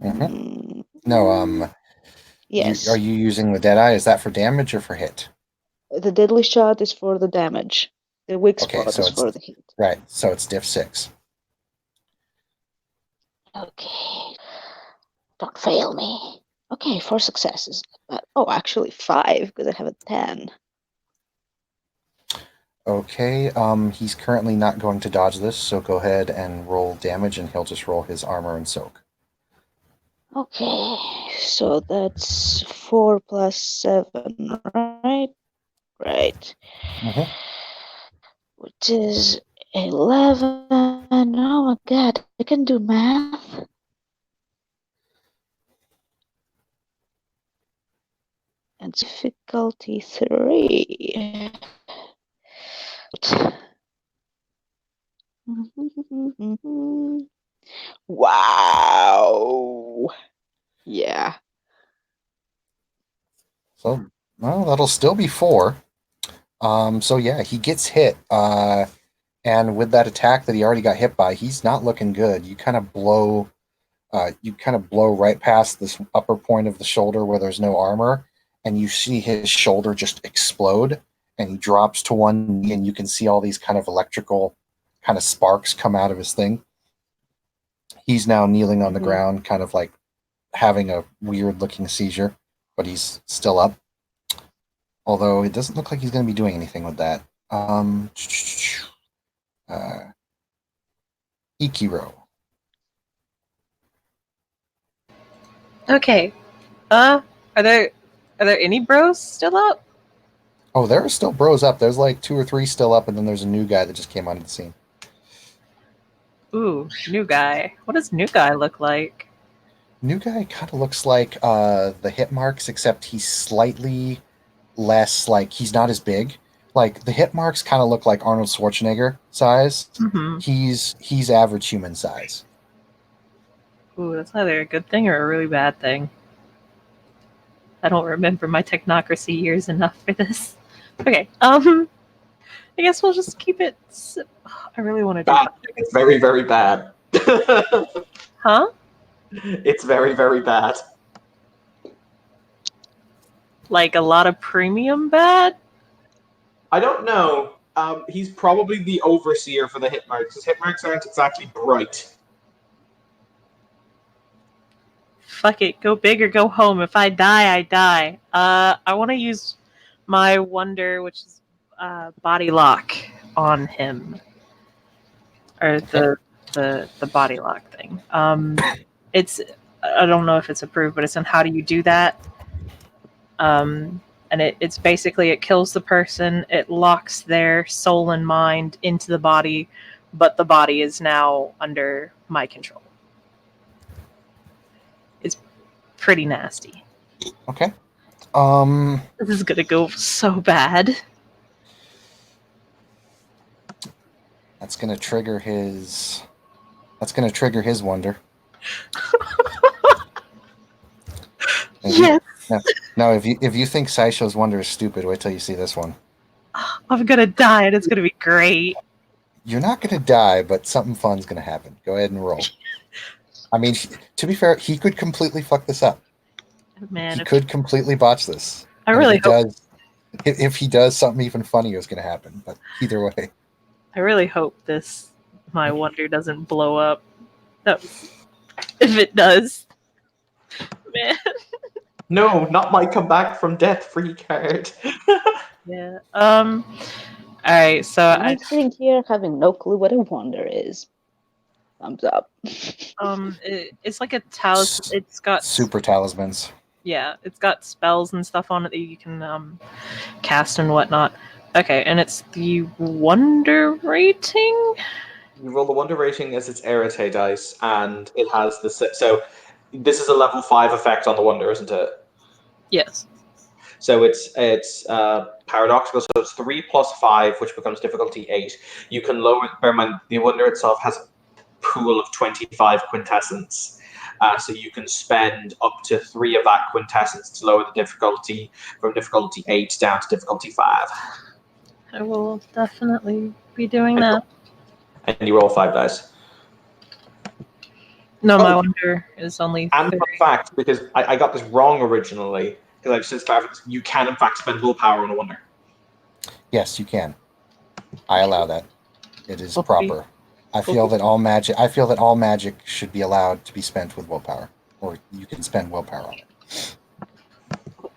Speaker 1: Mm-hmm. No,
Speaker 4: yes.
Speaker 1: are you using the Deadeye? Is that for damage or for hit?
Speaker 4: The deadly shot is for the damage. The weak
Speaker 1: Okay,
Speaker 4: spot
Speaker 1: so
Speaker 4: is
Speaker 1: it's
Speaker 4: for the hit.
Speaker 1: right. So it's diff 6.
Speaker 4: Okay. Don't fail me. Okay, 4 successes. Actually 5 because I have a 10.
Speaker 1: Okay, he's currently not going to dodge this, so go ahead and roll damage, and he'll just roll his armor and soak.
Speaker 4: Okay, so that's 4 plus 7, right? Right.
Speaker 1: Mhm.
Speaker 4: Which is 11. Oh my god, I can do math. And difficulty 3. Wow. Yeah.
Speaker 1: So, well, that'll still be 4. So yeah, he gets hit. And with that attack that he already got hit by, he's not looking good. You kind of blow right past this upper point of the shoulder where there's no armor, and you see his shoulder just explode, and he drops to one knee, and you can see all these kind of electrical kind of sparks come out of his thing. He's now kneeling on the
Speaker 3: Mhm.
Speaker 1: ground, kind of like having a weird looking seizure, but he's still up. Although it doesn't look like he's going to be doing anything with that. Ikiro.
Speaker 3: Okay. Are there any bros still up?
Speaker 1: Oh, there are still bros up. There's like 2 or 3 still up, and then there's a new guy that just came onto the scene.
Speaker 3: Ooh, new guy. What does new guy look like?
Speaker 1: New guy kind of looks like the hit marks, except he's slightly less, like, he's not as big. Like, the hit marks kind of look like Arnold Schwarzenegger size.
Speaker 3: Mm-hmm.
Speaker 1: He's average human size.
Speaker 3: Ooh, that's either a good thing or a really bad thing. I don't remember my technocracy years enough for this. Okay, I guess we'll just keep it. I really want to do
Speaker 2: Bad. It's very, very bad.
Speaker 3: Huh?
Speaker 2: It's very, very bad.
Speaker 3: Like a lot of premium bad?
Speaker 2: I don't know. He's probably the overseer for the hit marks, because hit marks aren't exactly bright.
Speaker 3: Fuck it, go big or go home. If I die, I die. I want to use my wonder, which is body lock on him, or the body lock thing. It's I don't know if it's approved, but it's on how do you do that. And it's basically it kills the person, it locks their soul and mind into the body, but the body is now under my control. It's pretty nasty.
Speaker 1: Okay.
Speaker 3: This is gonna go so bad.
Speaker 1: That's gonna trigger his. That's gonna trigger his wonder.
Speaker 3: Yes,
Speaker 1: No, if you think Saisho's wonder is stupid, wait till you see this one.
Speaker 3: I'm gonna die, and it's gonna be great.
Speaker 1: You're not gonna die, but something fun's gonna happen. Go ahead and roll. I mean, to be fair, he could completely fuck this up.
Speaker 3: Man,
Speaker 1: He could completely botch this.
Speaker 3: I
Speaker 1: And
Speaker 3: really hope.
Speaker 1: if he does, something even funnier is going to happen. But either way,
Speaker 3: I really hope my wonder doesn't blow up. If it does, man.
Speaker 2: No, not my come back from death free card.
Speaker 3: Yeah. All right. So
Speaker 4: I'm sitting here having no clue what a wonder is. Thumbs up.
Speaker 3: it's like a talisman. It's got
Speaker 1: super talismans.
Speaker 3: Yeah, it's got spells and stuff on it that you can cast and whatnot. Okay, and it's the wonder rating.
Speaker 2: You roll the wonder rating as its Arete dice, and it has the so. This is a level 5 effect on the wonder, isn't it?
Speaker 3: Yes.
Speaker 2: So it's paradoxical. So it's 3 plus 5, which becomes difficulty 8. You can lower. Bear in mind, the wonder itself has a pool of 25 quintessence. So you can spend up to 3 of that quintessence to lower the difficulty from difficulty 8 down to difficulty 5.
Speaker 3: I will definitely be doing that.
Speaker 2: And you roll 5 dice.
Speaker 3: No, my
Speaker 2: Oh.
Speaker 3: wonder is only
Speaker 2: And
Speaker 3: 3.
Speaker 2: fun fact, because I got this wrong originally, because I've since clarified, you can in fact spend willpower on a wonder.
Speaker 1: Yes, you can. I allow that. It is
Speaker 3: Okay.
Speaker 1: proper. I feel that all magic should be allowed to be spent with willpower, or you can spend willpower on it.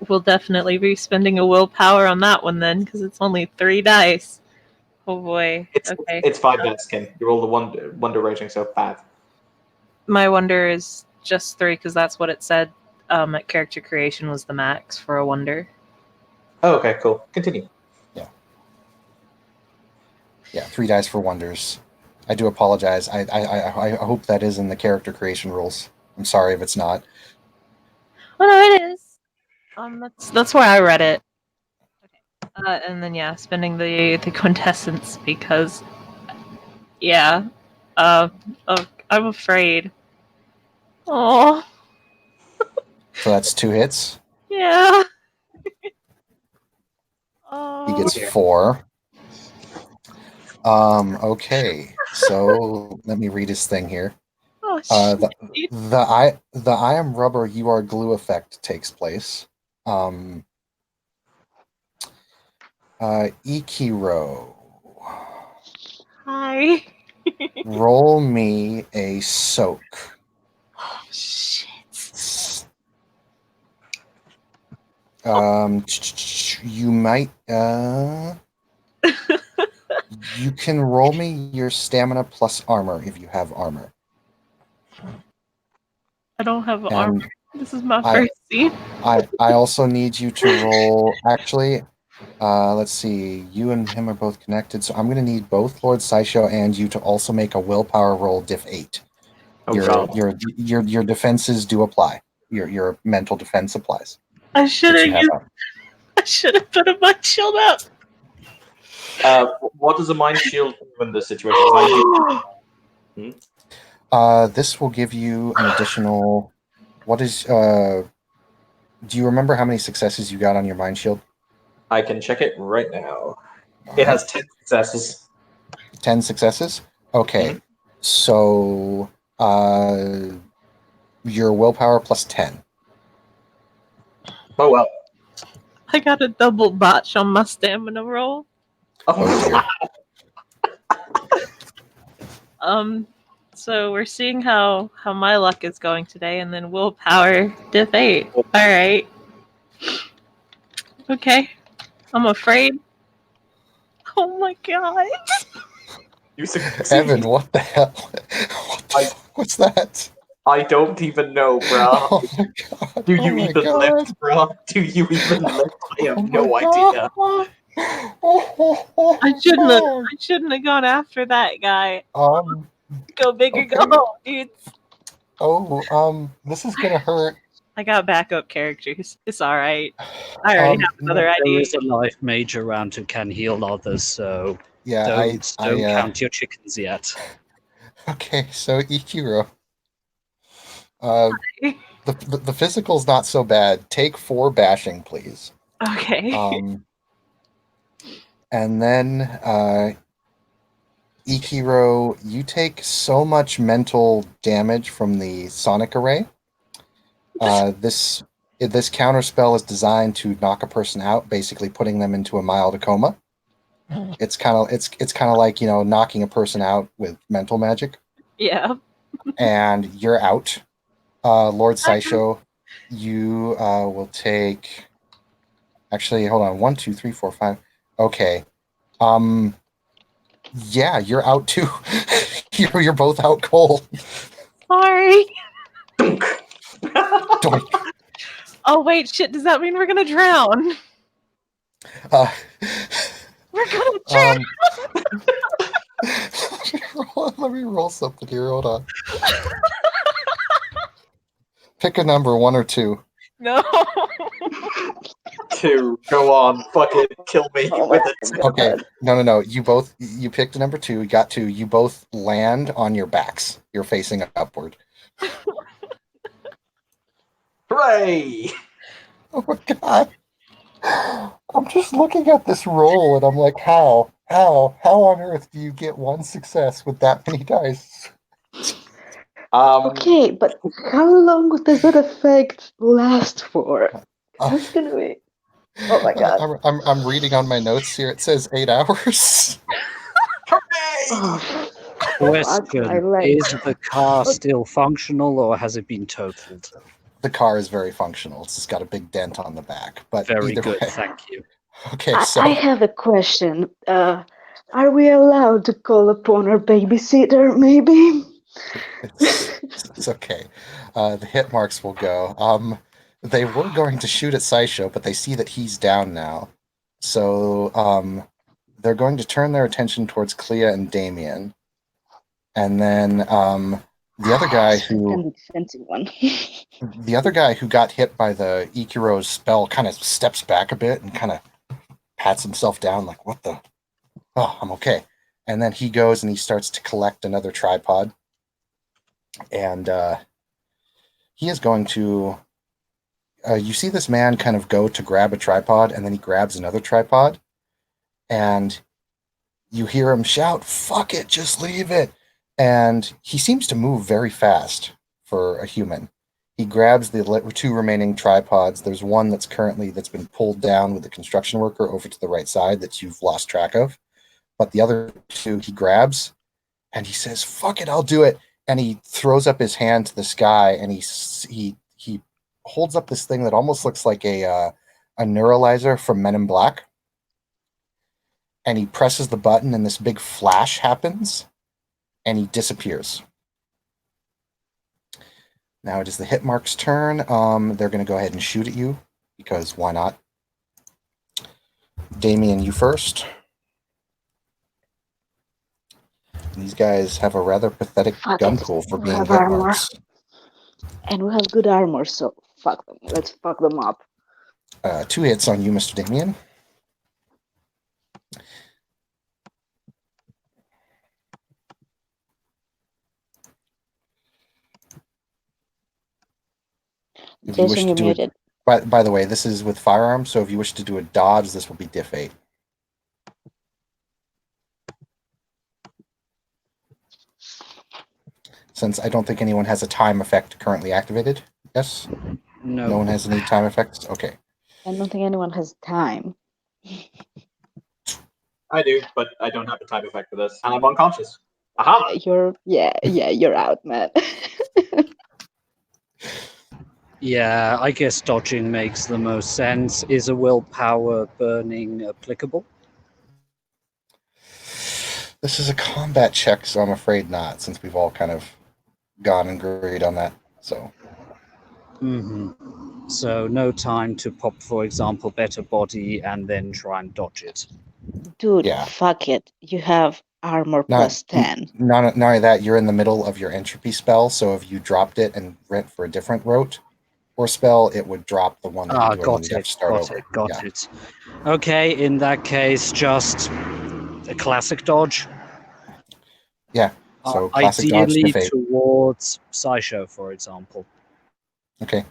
Speaker 3: We'll definitely be spending a willpower on that one then, because it's only 3 dice. Oh boy. Okay.
Speaker 2: It's 5 dice, Kim. You roll the wonder rating, so 5.
Speaker 3: My wonder is just 3 because that's what it said at character creation was the max for a wonder.
Speaker 2: Oh, okay, cool. Continue.
Speaker 1: Yeah, 3 dice for wonders. I do apologize. I hope that is in the character creation rules. I'm sorry if it's not.
Speaker 3: Oh no, it is. That's why I read it. Okay. And then spending the quintessence because I'm afraid. Oh
Speaker 1: So that's 2 hits.
Speaker 3: yeah.
Speaker 1: He
Speaker 3: Oh.
Speaker 1: gets 4. Okay, so let me read his thing here.
Speaker 3: Oh
Speaker 1: The
Speaker 3: shit.
Speaker 1: I am rubber, you are glue effect takes place. Ikiro,
Speaker 3: Hi.
Speaker 1: roll me a soak.
Speaker 3: Oh shit.
Speaker 1: You might you can roll me your stamina plus armor if you have armor.
Speaker 3: I don't have
Speaker 1: And
Speaker 3: armor. This is my
Speaker 1: I-
Speaker 3: first scene.
Speaker 1: I also need you to roll. Actually, let's see. You and him are both connected, so I'm going to need both Lord Saisho and you to also make a willpower roll, diff 8.
Speaker 2: Oh god.
Speaker 1: Your defenses do apply. Your mental defense applies.
Speaker 3: I should
Speaker 1: Which you
Speaker 3: have
Speaker 1: have up.
Speaker 3: I should have put a mind shield up.
Speaker 2: What does a mind shield do in this situation? 'Cause
Speaker 1: This will give you an additional. What is? Do you remember how many successes you got on your mind shield?
Speaker 2: I can check it right now. It has 10 successes.
Speaker 1: 10 successes. Okay,
Speaker 2: Mhm.
Speaker 1: so your willpower plus 10.
Speaker 2: Oh well.
Speaker 3: I got a double botch on my stamina roll.
Speaker 1: Oh dear.
Speaker 3: So we're seeing how my luck is going today, and then willpower diff 8. All right. Okay. I'm afraid. Oh my god.
Speaker 2: You succeed.
Speaker 1: Evan, what the hell? What the fuck was that?
Speaker 2: I don't even know, bro.
Speaker 1: Oh my god.
Speaker 2: Do
Speaker 1: oh
Speaker 2: you
Speaker 1: my
Speaker 2: even
Speaker 1: god.
Speaker 2: lift, bro? Do you even lift? I have
Speaker 1: Oh
Speaker 2: no
Speaker 1: my
Speaker 2: idea.
Speaker 1: God.
Speaker 3: I shouldn't have gone after that guy. Go big or go
Speaker 1: Okay.
Speaker 3: home, dude.
Speaker 1: This is gonna hurt.
Speaker 3: I got backup characters. It's all right. I already have another
Speaker 5: There
Speaker 3: idea.
Speaker 5: is a life mage around who can heal others, so
Speaker 1: Yeah,
Speaker 5: don't count your chickens yet.
Speaker 1: Okay, so Ichiro. The physical's not so bad. Take 4 bashing, please.
Speaker 3: Okay.
Speaker 1: And then Ichiro, you take so much mental damage from the sonic array. This counterspell is designed to knock a person out, basically putting them into a mild coma. It's kind of like, knocking a person out with mental magic.
Speaker 3: Yeah.
Speaker 1: And you're out. Lord Saisho, you will take. Actually, hold on. 1, 2, 3, 4, 5. Okay. Yeah, you're out too. You're both out cold.
Speaker 3: Sorry.
Speaker 1: Doink.
Speaker 3: Oh wait, shit. Does that mean we're gonna drown?
Speaker 1: Uh,
Speaker 3: We're gonna drown.
Speaker 1: Let me roll something here. Hold on. Pick a number, 1 or 2.
Speaker 3: No.
Speaker 2: 2. Go on. Fuck it. Kill me with it.
Speaker 1: Okay. No. You picked a number 2. You got 2. You both land on your backs. You're facing upward.
Speaker 2: Hooray!
Speaker 1: Oh my god. I'm just looking at this roll and I'm like, how on earth do you get 1 success with that many dice?
Speaker 4: Okay, but how long does that effect last for? That's gonna be. Oh my god.
Speaker 1: I'm reading on my notes here. It says 8 hours.
Speaker 2: Hooray!
Speaker 4: Oh,
Speaker 5: Question:
Speaker 4: I like-
Speaker 5: Is the car still functional, or has it been totaled?
Speaker 1: The car is very functional. It's just got a big dent on the back. But
Speaker 5: Very
Speaker 1: either
Speaker 5: good,
Speaker 1: way.
Speaker 5: thank you.
Speaker 1: Okay,
Speaker 4: I,
Speaker 1: so
Speaker 4: I have a question. Are we allowed to call upon our babysitter, maybe?
Speaker 1: It's okay. The hit marks will go. They were going to shoot at Sideshow, but they see that he's down now. So they're going to turn their attention towards Clea and Damien. And then the other guy
Speaker 4: And the defensive one.
Speaker 1: who got hit by the Ikiro's spell kind of steps back a bit and kind of pats himself down like, what the? Oh, I'm okay. And then he goes and he starts to collect another tripod. And he is going to... you see this man kind of go to grab a tripod, and then he grabs another tripod. And you hear him shout, "Fuck it, just leave it." And he seems to move very fast for a human. He grabs the 2 remaining tripods. There's one that's been pulled down with the construction worker over to the right side that you've lost track of. But the other 2 he grabs, and he says, "Fuck it, I'll do it." And he throws up his hand to the sky, and he holds up this thing that almost looks like a neuralizer from Men in Black. And he presses the button, and this big flash happens, and he disappears. Now it is the hit mark's turn. They're going to go ahead and shoot at you, because why not? Damien, you first. These guys have a rather pathetic
Speaker 4: Fuck
Speaker 1: gun
Speaker 4: it.
Speaker 1: pool for
Speaker 4: We
Speaker 1: being
Speaker 4: have
Speaker 1: hit
Speaker 4: armor.
Speaker 1: marks.
Speaker 4: And we have good armor, so fuck them. Let's fuck them up.
Speaker 1: 2 hits on you, Mr. Damien. If you wish
Speaker 4: Jason,
Speaker 1: to
Speaker 4: you're
Speaker 1: do it,
Speaker 4: muted.
Speaker 1: by the way, this is with firearms, so if you wish to do a dodge, this will be diff 8. Since I don't think anyone has a time effect currently activated. Yes?
Speaker 5: No.
Speaker 1: No one has any time effects? Okay.
Speaker 4: I don't think anyone has time.
Speaker 2: I do, but I don't have a time effect for this, and I'm unconscious. Aha!
Speaker 4: You're out, man.
Speaker 5: Yeah, I guess dodging makes the most sense. Is a willpower burning applicable?
Speaker 1: This is a combat check, so I'm afraid not, since we've all kind of gone and agreed on that. So
Speaker 5: So no time to pop, for example, better body and then try and dodge it.
Speaker 4: Dude,
Speaker 1: Yeah.
Speaker 4: fuck it. You have armor
Speaker 1: Not-
Speaker 4: plus 10.
Speaker 1: not only that, you're in the middle of your entropy spell, so if you dropped it and went for a different route or spell, it would drop the one that you're doing.
Speaker 5: Got
Speaker 1: and you'd have
Speaker 5: it,
Speaker 1: to start
Speaker 5: got
Speaker 1: over.
Speaker 5: it, got
Speaker 1: Yeah.
Speaker 5: it. Okay, in that case, just a classic dodge.
Speaker 1: Yeah. So classic dodge
Speaker 5: ideally
Speaker 1: diff 8.
Speaker 5: towards Sideshow, for example.
Speaker 1: Okay.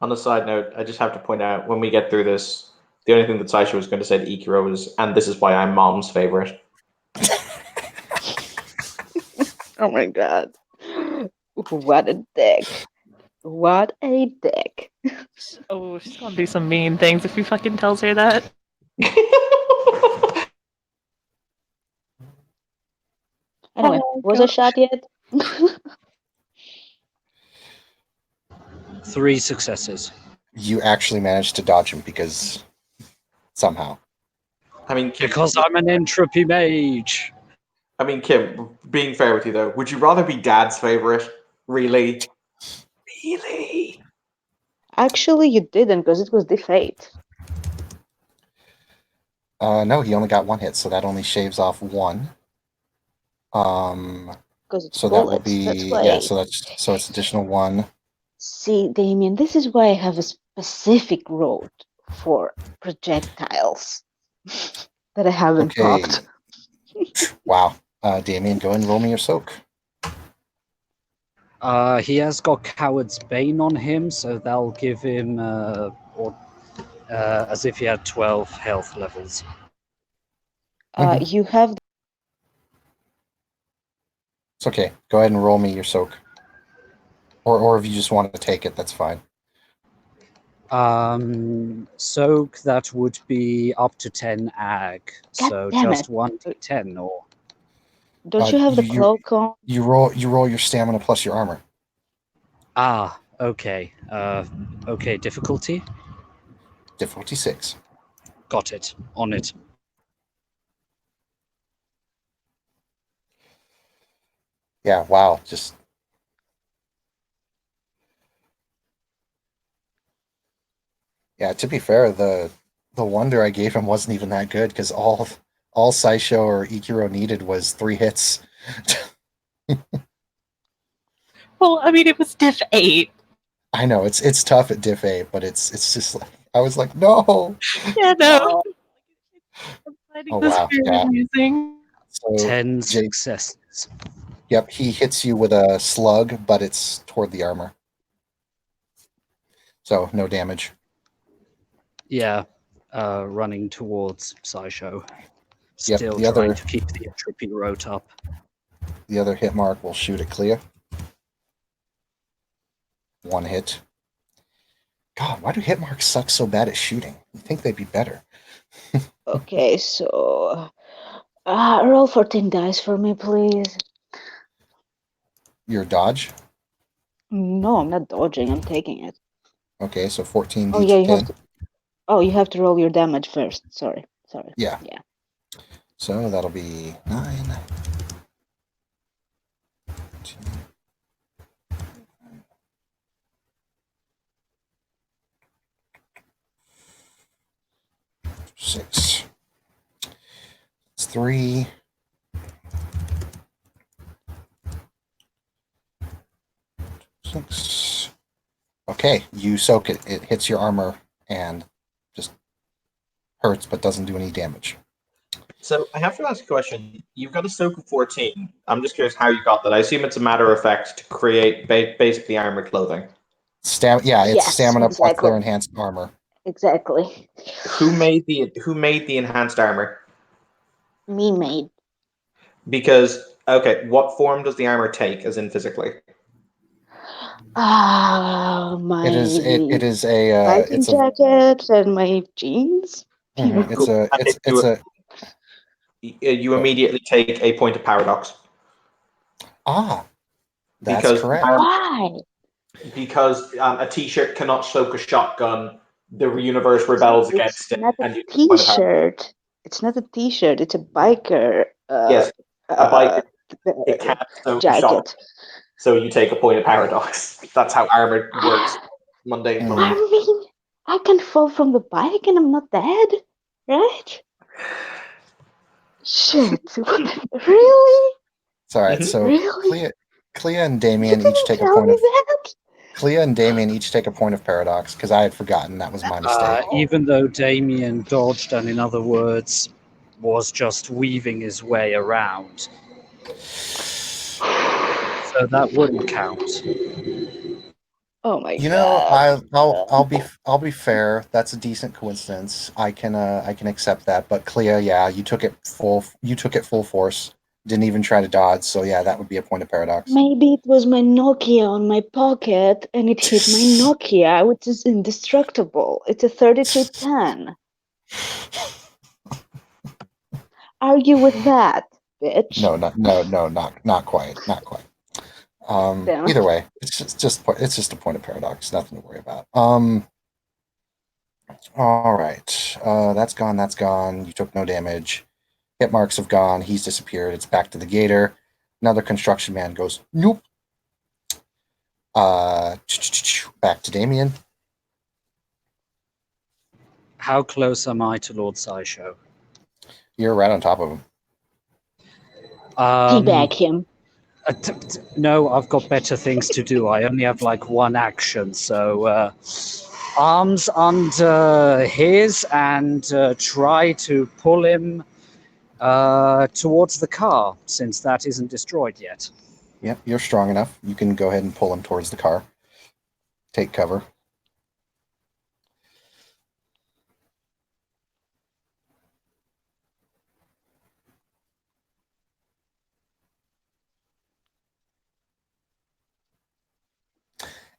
Speaker 2: On a side note, I just have to point out, when we get through this, the only thing that Saisha was going to say to Ikiro is, "And this is why I'm mom's favorite."
Speaker 4: Oh my god. What a dick. What a dick.
Speaker 3: Oh, she's gonna do some mean things if he fucking tells her that.
Speaker 4: Anyway,
Speaker 3: Oh,
Speaker 4: was a
Speaker 3: gosh.
Speaker 4: shot yet?
Speaker 5: 3 successes.
Speaker 1: You actually managed to dodge him because somehow.
Speaker 2: I mean, Kim,
Speaker 5: Because I'm an entropy mage.
Speaker 2: Kim, being fair with you though, would you rather be Dad's favorite? Really? Really?
Speaker 4: Actually, you didn't, because it was diff 8.
Speaker 1: No, he only got 1 hit, so that only shaves off 1.
Speaker 4: Because it's
Speaker 1: So that
Speaker 4: bullets.
Speaker 1: would be
Speaker 4: That's why.
Speaker 1: yeah. So it's additional 1.
Speaker 4: See, Damien, this is why I have a specific road for projectiles that I haven't
Speaker 1: Okay.
Speaker 4: popped.
Speaker 1: Wow. Damien, go and roll me your soak.
Speaker 5: He has got Coward's Bane on him, so that'll give him as if he had 12 health levels.
Speaker 4: You have
Speaker 1: It's okay. Go ahead and roll me your soak. Or if you just wanted to take it, that's fine.
Speaker 5: Soak, that would be up to 10 ag.
Speaker 4: God
Speaker 5: So
Speaker 4: damn
Speaker 5: just
Speaker 4: it.
Speaker 5: 1d10 or
Speaker 4: Don't you have the
Speaker 1: you-
Speaker 4: cloak on?
Speaker 1: You roll your stamina plus your armor.
Speaker 5: Okay. Okay. Difficulty.
Speaker 1: Difficulty 6.
Speaker 5: Got it. On it.
Speaker 1: Yeah, wow. Just yeah, to be fair, the wonder I gave him wasn't even that good because all Saisho or Ikiro needed was 3 hits.
Speaker 3: Well, I mean, it was diff 8.
Speaker 1: I know it's tough at diff 8, but it's just like I was like, no.
Speaker 3: Yeah, no. I'm finding
Speaker 1: Oh
Speaker 3: this
Speaker 1: wow,
Speaker 3: very
Speaker 1: yeah.
Speaker 3: amusing.
Speaker 1: So
Speaker 5: 10
Speaker 1: Jake,
Speaker 5: successes.
Speaker 1: yep, he hits you with a slug, but it's toward the armor. So no damage.
Speaker 5: Yeah. Running towards Saisho.
Speaker 1: Yep,
Speaker 5: Still
Speaker 1: the
Speaker 5: trying
Speaker 1: other-
Speaker 5: to keep the entropy rote up.
Speaker 1: The other hit mark will shoot at Clea. 1 hit. God, why do hit marks suck so bad at shooting? You think they'd be better.
Speaker 4: Okay, so roll 14 dice for me, please.
Speaker 1: Your dodge.
Speaker 4: No, I'm not dodging. I'm taking it.
Speaker 1: Okay, so 14
Speaker 4: Oh yeah, you
Speaker 1: d10.
Speaker 4: have to. Oh, you have to roll your damage first. Sorry.
Speaker 1: Yeah.
Speaker 4: Yeah.
Speaker 1: So that'll be 9. 6. It's 3. 6. Okay, you soak it. It hits your armor and just hurts, but doesn't do any damage.
Speaker 2: So I have to ask a question. You've got a soak of 14. I'm just curious how you got that. I assume it's a matter of fact to create basically armor clothing.
Speaker 1: Yeah, it's
Speaker 4: Yes,
Speaker 1: stamina plus
Speaker 4: exactly.
Speaker 1: their enhanced armor.
Speaker 4: Exactly.
Speaker 2: Who made the enhanced armor?
Speaker 4: Me made.
Speaker 2: Because okay, what form does the armor take, as in physically?
Speaker 4: My
Speaker 1: It is a
Speaker 4: biking
Speaker 1: it's a
Speaker 4: jacket and my jeans.
Speaker 1: it's a
Speaker 2: And
Speaker 1: it's
Speaker 2: if
Speaker 1: it's a
Speaker 2: you immediately take a point of paradox
Speaker 1: that's
Speaker 2: because
Speaker 1: correct.
Speaker 4: Why?
Speaker 2: because a t-shirt cannot soak a shotgun. The universe rebels against
Speaker 4: It's
Speaker 2: it,
Speaker 4: not
Speaker 2: and
Speaker 4: a
Speaker 2: you get a point of paradox.
Speaker 4: t-shirt. It's not a t-shirt. It's a biker.
Speaker 2: Yes, a biker
Speaker 4: uh,
Speaker 2: it can't soak a shotgun,
Speaker 4: jacket.
Speaker 2: so you take a point of paradox. That's how armor works. Mundane.
Speaker 1: Mm.
Speaker 4: I mean, I can fall from the bike and I'm not dead, right? Shit. Really?
Speaker 1: It's all right.
Speaker 2: Mhm.
Speaker 1: So
Speaker 4: Really?
Speaker 1: Clea and
Speaker 4: You
Speaker 1: Damien
Speaker 4: didn't
Speaker 1: each take a
Speaker 4: tell
Speaker 1: point
Speaker 4: me
Speaker 1: of
Speaker 4: that?
Speaker 1: Clea and Damien each take a point of paradox because I had forgotten that was my mistake.
Speaker 5: Even though Damien dodged and, in other words, was just weaving his way around. So that wouldn't count.
Speaker 4: Oh my
Speaker 1: You know,
Speaker 4: god.
Speaker 1: I'll be fair. That's a decent coincidence. I can accept that. But Clea, yeah, you took it full force. Didn't even try to dodge. So yeah, that would be a point of paradox.
Speaker 4: Maybe it was my Nokia on my pocket and it hit my Nokia, which is indestructible. It's a 3310. Argue with that, bitch.
Speaker 1: No, not quite, not quite.
Speaker 4: Damn.
Speaker 1: Either way, it's just a point of paradox. Nothing to worry about. All right. That's gone. That's gone. You took no damage. Hit marks have gone. He's disappeared. It's back to the gator. Another construction man goes, nope. Back to Damien.
Speaker 5: How close am I to Lord Saisho?
Speaker 1: You're right on top of him.
Speaker 4: Teabag him.
Speaker 5: No, I've got better things to do. I only have like one action, so arms under his and try to pull him towards the car, since that isn't destroyed yet.
Speaker 1: Yep, you're strong enough. You can go ahead and pull him towards the car. Take cover.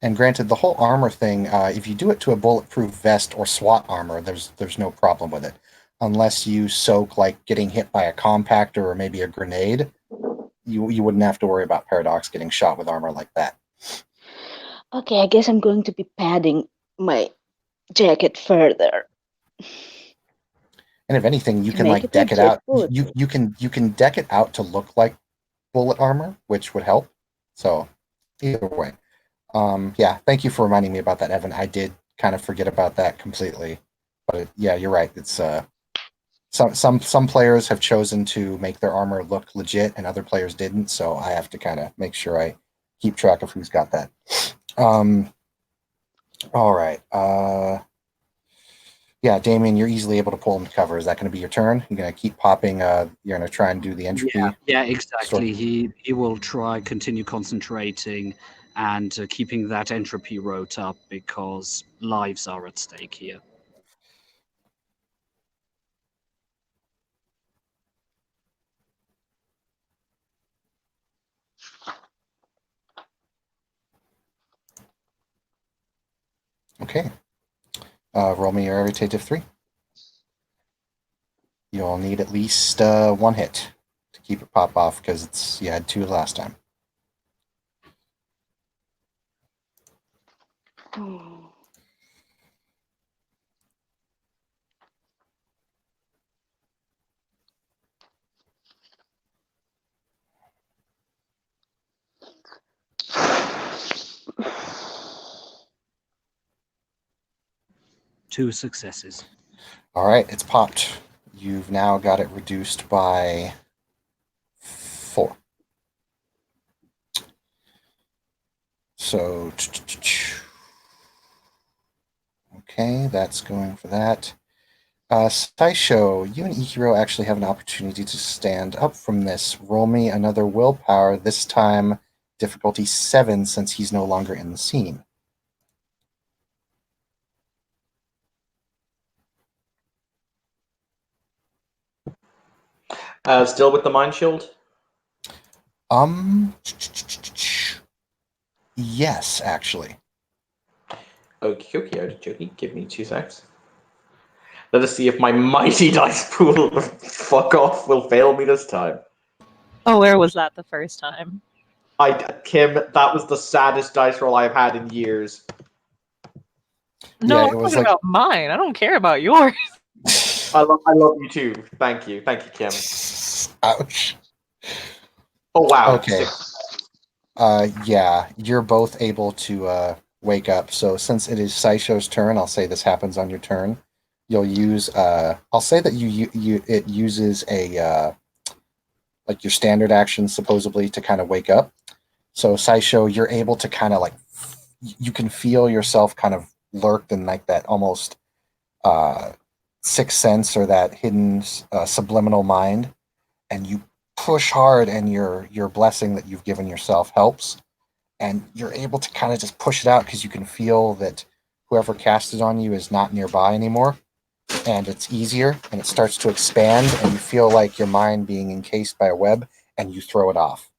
Speaker 1: And granted, the whole armor thing, if you do it to a bulletproof vest or SWAT armor, there's no problem with it. Unless you soak like getting hit by a compactor or maybe a grenade, you wouldn't have to worry about Paradox getting shot with armor like that.
Speaker 4: Okay, I guess I'm going to be padding my jacket further.
Speaker 1: And if anything, you
Speaker 4: To
Speaker 1: can
Speaker 4: make
Speaker 1: like
Speaker 4: it
Speaker 1: deck it
Speaker 4: legit
Speaker 1: out.
Speaker 4: bulletproof.
Speaker 1: You can deck it out to look like bullet armor, which would help. So either way. Yeah, thank you for reminding me about that, Evan. I did kind of forget about that completely. But yeah, you're right. It's some players have chosen to make their armor look legit and other players didn't, so I have to kind of make sure I keep track of who's got that. All right. Yeah, Damien, you're easily able to pull him to cover. Is that going to be your turn? You're going to keep popping. You're going to try and do the entropy.
Speaker 5: Yeah, exactly. He will try continue concentrating and keeping that entropy rote up because lives are at stake here.
Speaker 1: Okay. Roll me your irritative 3. You'll need at least 1 hit to keep it pop off because you had 2 last time.
Speaker 4: Oh.
Speaker 5: Two successes.
Speaker 1: All right, it's popped. You've now got it reduced by 4. So, okay, that's going for that. Saisho, you and Ikiro actually have an opportunity to stand up from this. Roll me another willpower, this time difficulty 7 since he's no longer in the scene.
Speaker 2: Still with the mind shield?
Speaker 1: Yes, actually.
Speaker 2: Okay, okey, give me 2 secs. Let us see if my mighty dice pool of fuck off will fail me this time.
Speaker 3: Oh, where was that the first time?
Speaker 2: Kim, that was the saddest dice roll I've had in years.
Speaker 3: No,
Speaker 1: Yeah,
Speaker 3: I'm
Speaker 1: it was
Speaker 3: talking
Speaker 1: like-
Speaker 3: about mine. I don't care about yours.
Speaker 2: I love you too. Thank you, Kim.
Speaker 1: Ouch.
Speaker 2: Oh wow.
Speaker 1: Okay. Yeah, you're both able to wake up. So since it is Saisho's turn, I'll say this happens on your turn. You'll use I'll say that it uses a like your standard action supposedly to kind of wake up. So Saisho, you're able to kind of like you can feel yourself kind of lurked in like that almost sixth sense or that hidden subliminal mind, and you push hard, and your blessing that you've given yourself helps, and you're able to kind of just push it out because you can feel that whoever cast it on you is not nearby anymore, and it's easier, and it starts to expand, and you feel like your mind being encased by a web, and you throw it off.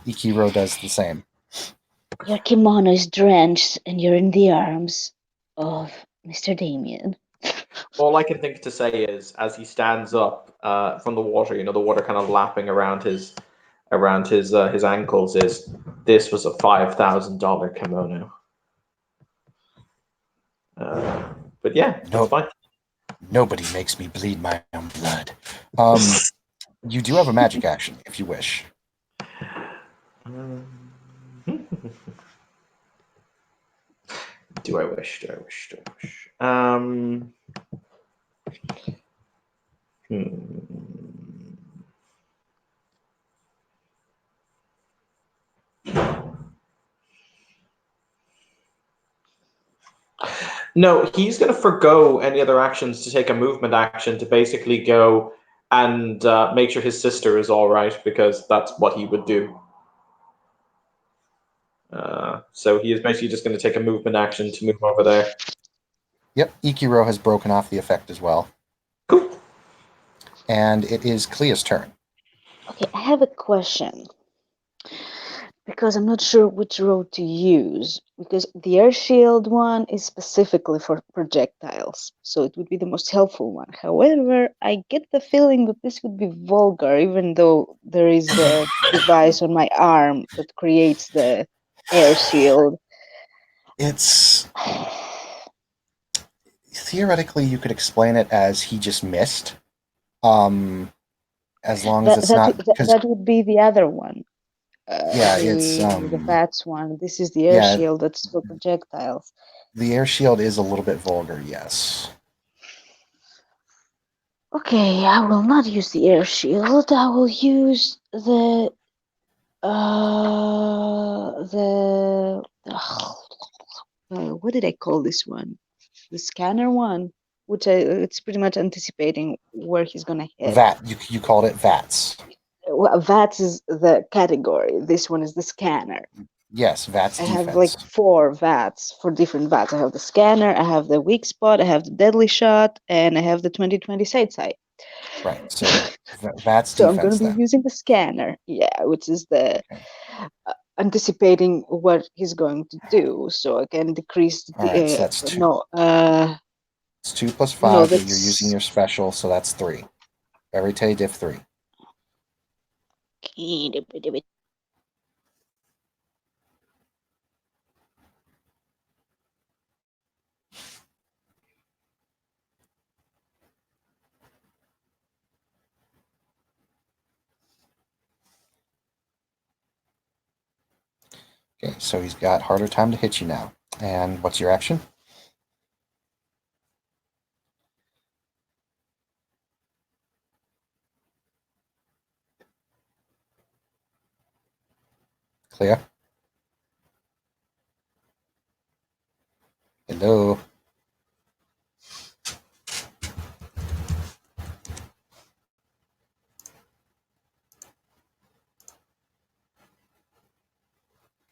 Speaker 1: Ikiro does the same.
Speaker 4: Your kimono is drenched and you're in the arms of Mr. Damien.
Speaker 2: All I can think to say is, as he stands up from the water, the water kind of lapping around his ankles, is this was a $5,000 kimono. But yeah, that's fine.
Speaker 1: Nobody makes me bleed my own blood. You do have a magic action if you wish.
Speaker 2: Do I wish? No, he's going to forgo any other actions to take a movement action to basically go and make sure his sister is all right, because that's what he would do. So he is basically just going to take a movement action to move over there.
Speaker 1: Yep, Ikiro has broken off the effect as well.
Speaker 2: Cool.
Speaker 1: And it is Clea's turn.
Speaker 4: Okay, I have a question. Because I'm not sure which road to use. Because the air shield one is specifically for projectiles, so it would be the most helpful one. However, I get the feeling that this would be vulgar, even though there is the device on my arm that creates the air shield.
Speaker 1: It's theoretically you could explain it as he just missed. As long as it's not because
Speaker 4: that would be the other one.
Speaker 1: yeah, it's
Speaker 4: The VATS one. This is the air
Speaker 1: yeah,
Speaker 4: shield that's for projectiles.
Speaker 1: the air shield is a little bit vulgar, yes.
Speaker 4: Okay, I will not use the air shield. I will use the what did I call this one? The scanner one, which it's pretty much anticipating where he's gonna hit.
Speaker 1: VAT, you called it VATS.
Speaker 4: Well, VATS is the category. This one is the scanner.
Speaker 1: Yes, VATS
Speaker 4: I
Speaker 1: defense.
Speaker 4: have like 4 VATS for different VATS. I have the scanner, I have the weak spot, I have the deadly shot, and I have the 20/20 sight.
Speaker 1: Right, so VATS
Speaker 4: So
Speaker 1: defense
Speaker 4: I'm going to be
Speaker 1: then.
Speaker 4: using the scanner, which is the anticipating what he's going to do, so I can decrease the
Speaker 1: Alright, so that's 2.
Speaker 4: no,
Speaker 1: It's 2 plus 5,
Speaker 4: no,
Speaker 1: but you're
Speaker 4: that's
Speaker 1: using your special, so that's 3. Verite diff 3. Okay, so he's got harder time to hit you now. And what's your action? Clea? Hello?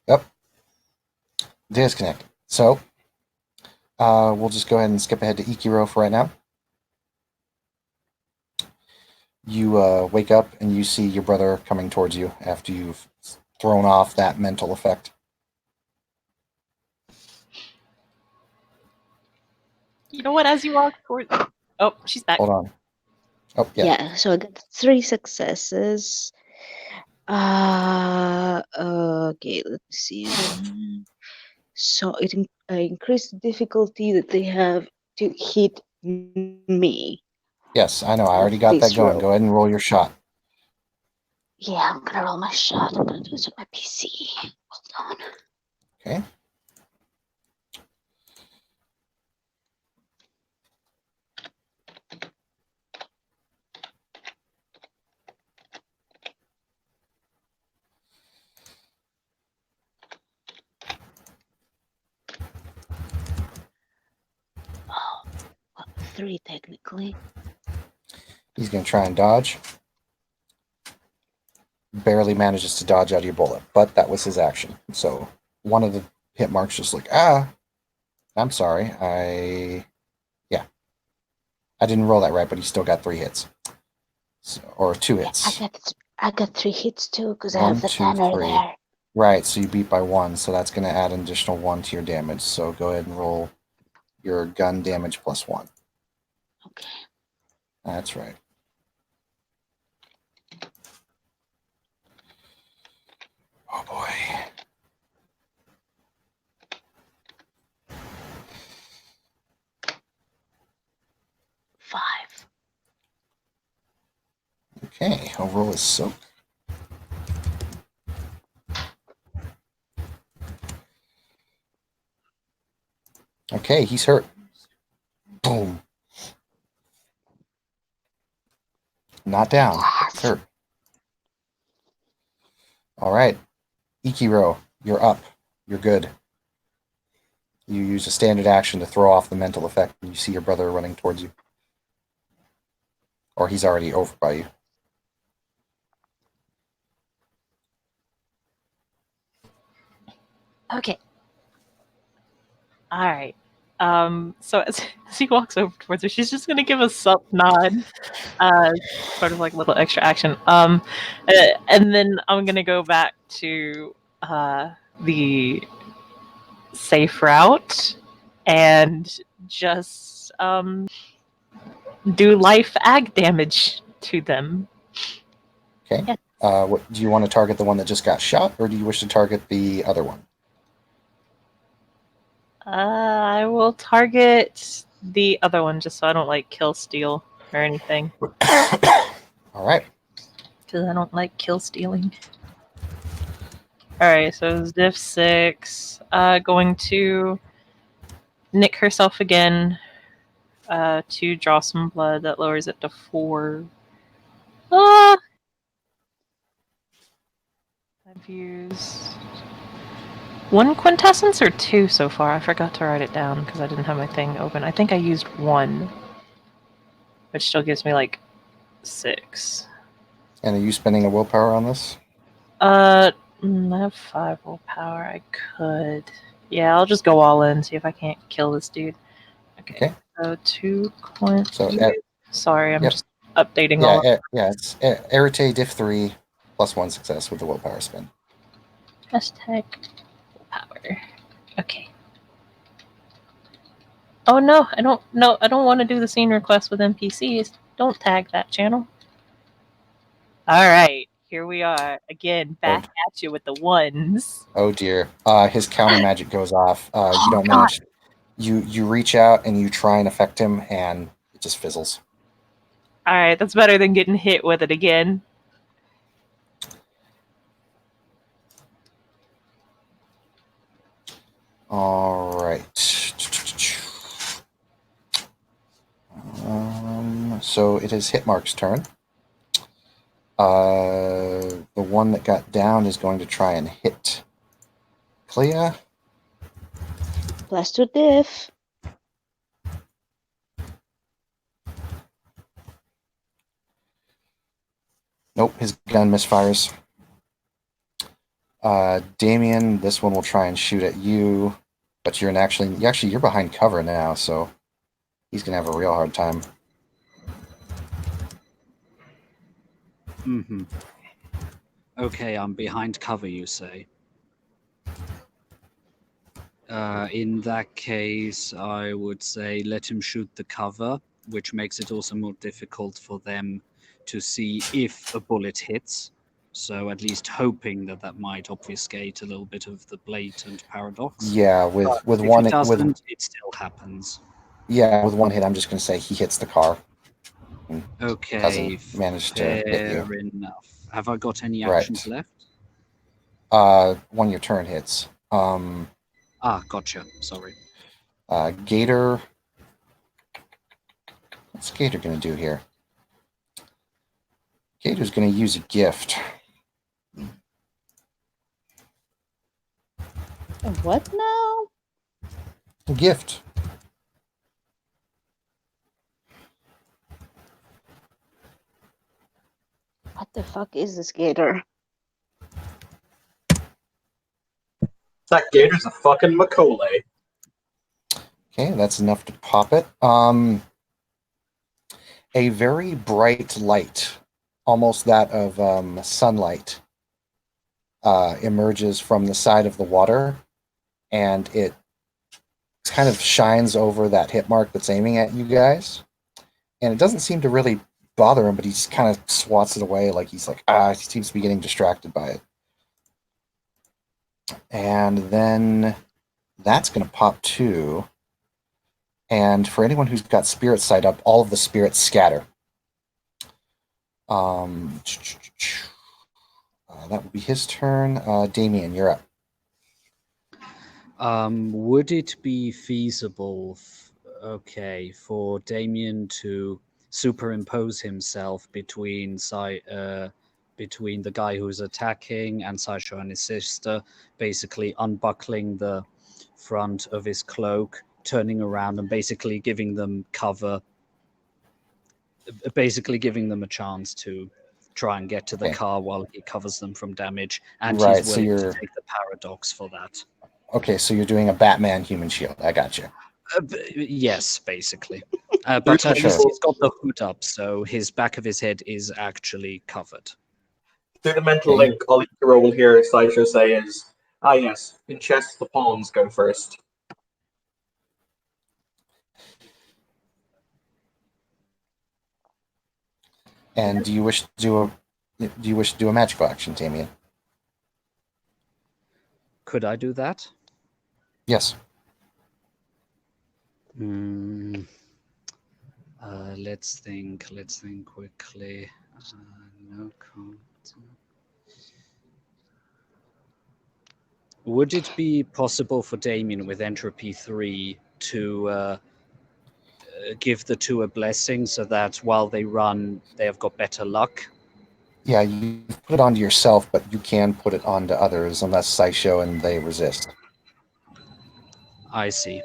Speaker 1: Yep. Disconnect. So, we'll just go ahead and skip ahead to Ikiro for right now. You wake up and you see your brother coming towards you after you've thrown off that mental effect.
Speaker 3: You know what? As you walk toward, oh, she's back.
Speaker 1: Hold on. Oh, yeah.
Speaker 4: yeah. So I got 3 successes. Okay, let's see. So it increased the difficulty that they have to hit me.
Speaker 1: Yes, I know. I already got that
Speaker 4: This
Speaker 1: going.
Speaker 4: roll.
Speaker 1: Go ahead and roll your shot.
Speaker 4: Yeah, I'm gonna roll my shot. I'm gonna do this on my PC. Hold on.
Speaker 1: Okay.
Speaker 4: Oh, well, 3 technically.
Speaker 1: He's going to try and dodge. Barely manages to dodge out of your bullet, but that was his action. So one of the hit marks just like, I'm sorry. I didn't roll that right, but he still got 3 hits. So, or 2 hits.
Speaker 4: I got 3 hits too because I
Speaker 1: 1,
Speaker 4: have the
Speaker 1: 2,
Speaker 4: tanner
Speaker 1: 3.
Speaker 4: there.
Speaker 1: Right, so you beat by 1, so that's going to add an additional 1 to your damage. So go ahead and roll your gun damage plus 1.
Speaker 4: Okay.
Speaker 1: That's right. Oh boy.
Speaker 4: Five.
Speaker 1: Okay, I'll roll his soak. Okay, he's hurt. Boom. Not down. He's hurt. All right. Ikiro, you're up. You're good. You use a standard action to throw off the mental effect when you see your brother running towards you. Or he's already over by you.
Speaker 3: Okay. All right. So as he walks over towards her, she's just gonna give a sup nod, sort of like a little extra action. And then I'm gonna go back to the safe route and just do life ag damage to them.
Speaker 1: Okay.
Speaker 3: Yeah.
Speaker 1: What do you want to target the one that just got shot, or do you wish to target the other one?
Speaker 3: I will target the other one just so I don't like kill steal or anything.
Speaker 1: All right.
Speaker 3: Because I don't like kill stealing. Alright, so it's diff 6. Going to nick herself again to draw some blood. That lowers it to 4. Ah! I've used 1 quintessence or 2 so far. I forgot to write it down because I didn't have my thing open. I think I used 1, which still gives me like 6.
Speaker 1: And are you spending a willpower on this?
Speaker 3: I have 5 willpower. I could. Yeah, I'll just go all in, see if I can't kill this dude. Okay. So 2 quint.
Speaker 1: So,
Speaker 3: Sorry, I'm
Speaker 1: yep.
Speaker 3: just updating all of
Speaker 1: it's Arete diff 3 plus 1 success with the willpower spin.
Speaker 3: Hashtag willpower. Okay. Oh no, I don't want to do the scene request with NPCs. Don't tag that channel. Alright, here we are. Again, back at you with the ones.
Speaker 1: Oh dear. His counter magic goes off. You don't
Speaker 3: God.
Speaker 1: manage. You reach out and you try and affect him, and it just fizzles.
Speaker 3: Alright, that's better than getting hit with it again.
Speaker 1: All right. So it is Hitmark's turn. The one that got down is going to try and hit Clea.
Speaker 4: +2 diff.
Speaker 1: Nope, his gun misfires. Damien, this one will try and shoot at you, but you're you're behind cover now, so he's gonna have a real hard time.
Speaker 5: Mm-hmm. Okay, I'm behind cover, you say. In that case, I would say let him shoot the cover, which makes it also more difficult for them to see if a bullet hits. So at least hoping that might obfuscate a little bit of the blatant paradox.
Speaker 1: Yeah, with
Speaker 5: if
Speaker 1: one
Speaker 5: it doesn't, it still happens.
Speaker 1: Yeah, with one hit, I'm just gonna say he hits the car.
Speaker 5: Okay,
Speaker 1: Doesn't manage to hit you.
Speaker 5: fair enough. Have I got any actions left?
Speaker 1: When your turn hits.
Speaker 5: Gotcha. Sorry.
Speaker 1: Gator. What's Gator gonna do here? Gator's gonna use a gift.
Speaker 4: What now?
Speaker 1: A gift.
Speaker 4: What the fuck is this gator?
Speaker 2: That gator's a fucking Macaulay.
Speaker 1: Okay, that's enough to pop it. A very bright light, almost that of sunlight, emerges from the side of the water, and it kind of shines over that hit mark that's aiming at you guys. And it doesn't seem to really bother him, but he just kind of swats it away, like he's like, he seems to be getting distracted by it. And then that's going to pop 2. And for anyone who's got spirit sight up, all of the spirits scatter. That would be his turn. Damien, you're up.
Speaker 5: Would it be feasible, for Damien to superimpose himself between the guy who's attacking and Saisho and his sister, basically unbuckling the front of his cloak, turning around and basically giving them cover, basically giving them a chance to try and get to the car while he covers them from damage, and he's willing to take the paradox for that.
Speaker 1: Okay, so you're doing a Batman human shield. I got you.
Speaker 5: Yes, basically. But at least he's got the hood up, so his back of his head is actually covered.
Speaker 2: Through the mental link, all you will hear Sideshow say is, yes, in chess the pawns go first.
Speaker 1: And do you wish to do a magical action, Damien?
Speaker 5: Could I do that?
Speaker 1: Yes.
Speaker 5: Mm, let's think quickly. No count. Would it be possible for Damien with Entropy 3 to give the two a blessing so that while they run, they have got better luck?
Speaker 1: Yeah, you put it onto yourself, but you can put it onto others unless Sideshow and they resist.
Speaker 5: I see.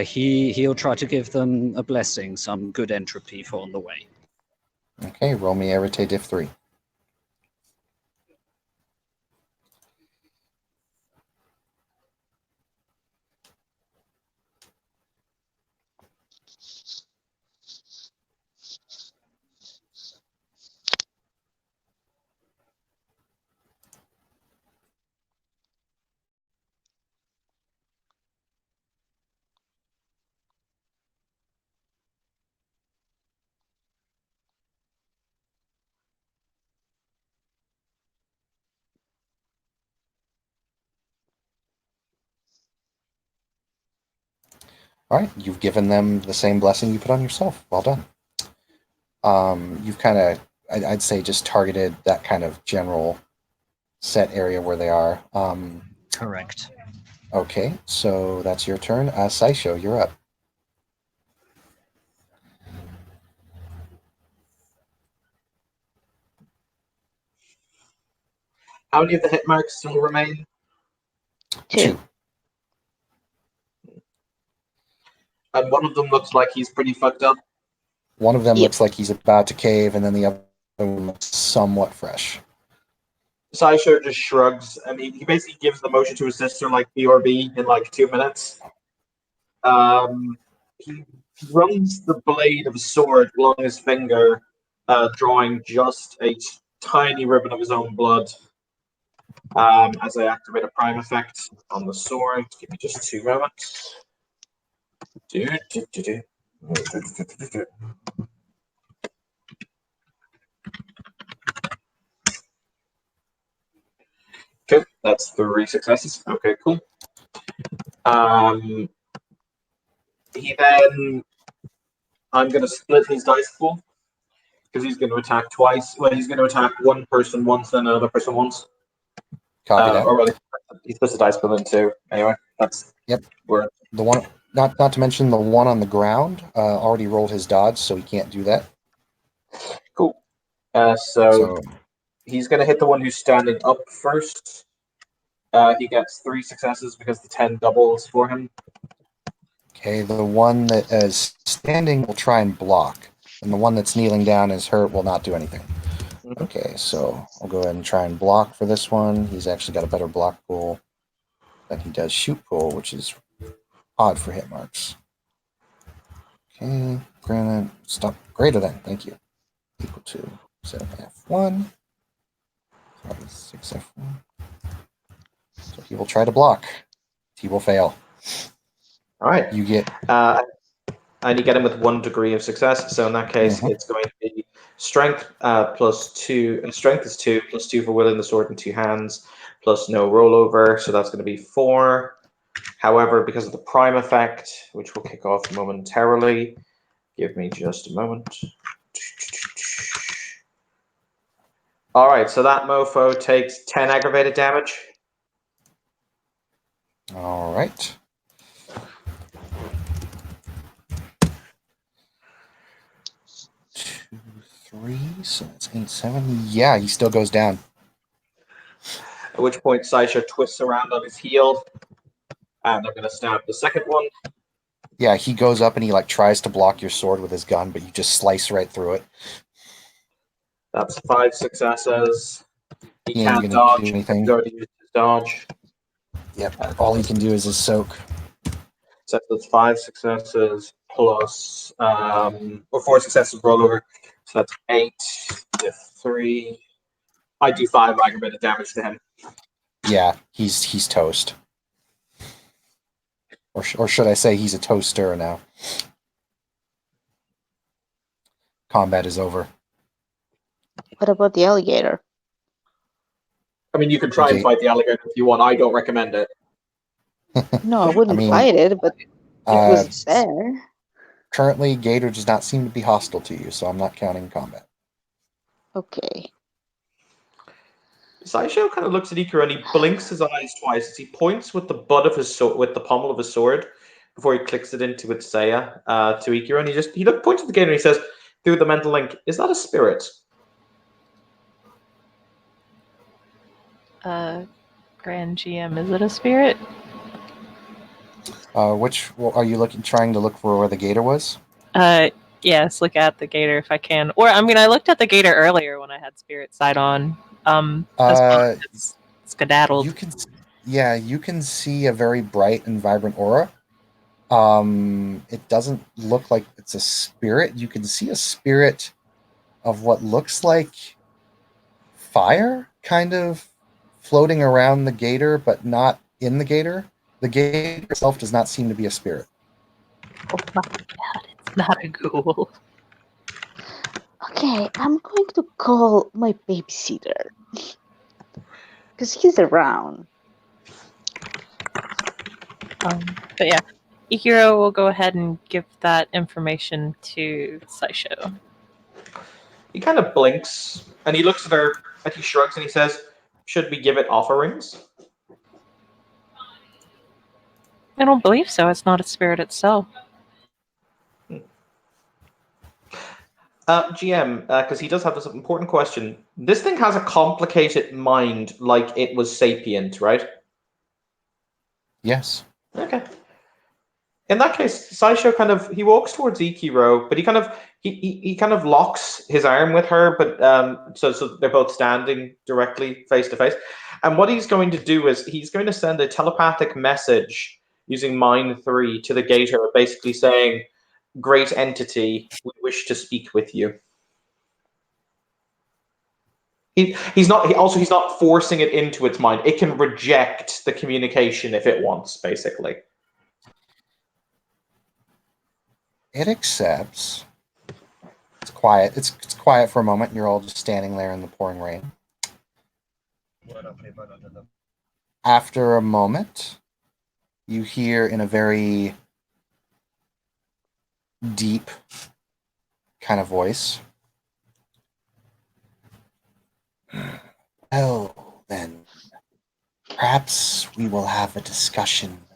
Speaker 5: He'll try to give them a blessing, some good entropy for on the way.
Speaker 1: Okay, roll me Arete Diff 3. All right, you've given them the same blessing you put on yourself. Well done. You've kind of, I'd say, just targeted that kind of general set area where they are.
Speaker 5: Correct.
Speaker 1: Okay, so that's your turn. Sideshow, you're up.
Speaker 2: How many of the hit marks still remain?
Speaker 4: 2.
Speaker 2: And one of them looks like he's pretty fucked up.
Speaker 1: One of them
Speaker 4: Yep.
Speaker 1: looks like he's about to cave, and then the other one looks somewhat fresh.
Speaker 2: Sideshow just shrugs, and he basically gives the motion to his sister like BRB in like 2 minutes. He runs the blade of a sword along his finger, drawing just a tiny ribbon of his own blood. As I activate a prime effect on the sword, give me just 2 moments. Okay, that's 3 successes. Okay, cool. He then, I'm going to split his dice pool because he's going to attack twice. Well, he's going to attack one person once and another person once.
Speaker 1: Copy that.
Speaker 2: Or rather, he splits the dice pool in 2. Anyway, that's where
Speaker 1: The one, not to mention the one on the ground, already rolled his dodge, so he can't do that.
Speaker 2: cool. So he's going to hit the one who's standing up first. He gets 3 successes because the 10 doubles for him.
Speaker 1: Okay, the one that is standing will try and block, and the one that's kneeling down is hurt will not do anything.
Speaker 2: Mhm.
Speaker 1: Okay, so I'll go ahead and try and block for this one. He's actually got a better block pool than he does shoot pool, which is odd for hit marks. Okay, granted, stop greater than, thank you, equal to 7F1, 6F1. So he will try to block. He will fail.
Speaker 2: All right.
Speaker 1: You get
Speaker 2: And you get him with 1 degree of success. So in that case, it's going to be strength plus 2. And strength is 2 plus 2 for wielding the sword in 2 hands plus no rollover. So that's going to be 4. However, because of the prime effect, which will kick off momentarily, give me just a moment. All right, so that mofo takes 10 aggravated damage.
Speaker 1: all right. 2, 3, so that's 8, 7. Yeah, he still goes down.
Speaker 2: At which point, Sideshow twists around on his heel, and I'm going to stab the second one.
Speaker 1: Yeah, he goes up and he like tries to block your sword with his gun, but you just slice right through it.
Speaker 2: That's 5 successes. He
Speaker 1: He ain't
Speaker 2: can't
Speaker 1: gonna
Speaker 2: dodge.
Speaker 1: do anything.
Speaker 2: He's already used his dodge.
Speaker 1: Yep, all he can do is his soak.
Speaker 2: So that's 5 successes plus or 4 successes rollover. So that's 8 to 3. I do 5 aggravated damage to him.
Speaker 1: Yeah, he's toast. Or should I say he's a toaster now? Combat is over.
Speaker 4: What about the alligator?
Speaker 2: I mean, you can try and
Speaker 1: Okay.
Speaker 2: fight the alligator if you want. I don't recommend it.
Speaker 4: No, I wouldn't
Speaker 1: mean-
Speaker 4: fight it, but It was
Speaker 1: Uh,
Speaker 4: there.
Speaker 1: currently, Gator does not seem to be hostile to you, so I'm not counting combat.
Speaker 4: Okay.
Speaker 2: Saisho kind of looks at Ikiro and he blinks his eyes twice as he points with the butt of his sword, with the pommel of his sword, before he clicks it into its Seiya to Ikiro, and he points at the Gator and he says through the mental link, "Is that a spirit?"
Speaker 3: Grand GM, is it a spirit?
Speaker 1: Are you trying to look for where the Gator was?
Speaker 3: Yes, look at the gator if I can. Or I mean, I looked at the gator earlier when I had spirit sight on. As well as skedaddled.
Speaker 1: You can see a very bright and vibrant aura. It doesn't look like it's a spirit. You can see a spirit of what looks like fire, kind of floating around the gator, but not in the gator. The gator itself does not seem to be a spirit.
Speaker 3: Oh my god, it's not a ghoul.
Speaker 4: Okay, I'm going to call my babysitter. Because he's around.
Speaker 3: But yeah, Ikiro will go ahead and give that information to Saisho.
Speaker 2: He kind of blinks and he looks at her and he shrugs and he says, "Should we give it offerings?"
Speaker 3: I don't believe so. It's not a spirit itself.
Speaker 2: GM, because he does have this important question. This thing has a complicated mind, like it was sapient, right?
Speaker 1: Yes.
Speaker 2: Okay. In that case, Saisho he walks towards Ikiro, but he kind of locks his arm with her, but so they're both standing directly face to face. And what he's going to do is he's going to send a telepathic message using Mind 3 to the Gator, basically saying, "Great entity, we wish to speak with you." He's not forcing it into its mind. It can reject the communication if it wants, basically.
Speaker 1: It accepts. It's quiet. It's quiet for a moment. You're all just standing there in the pouring rain. After a moment, you hear in a very deep kind of voice, "Well, then, perhaps we will have a discussion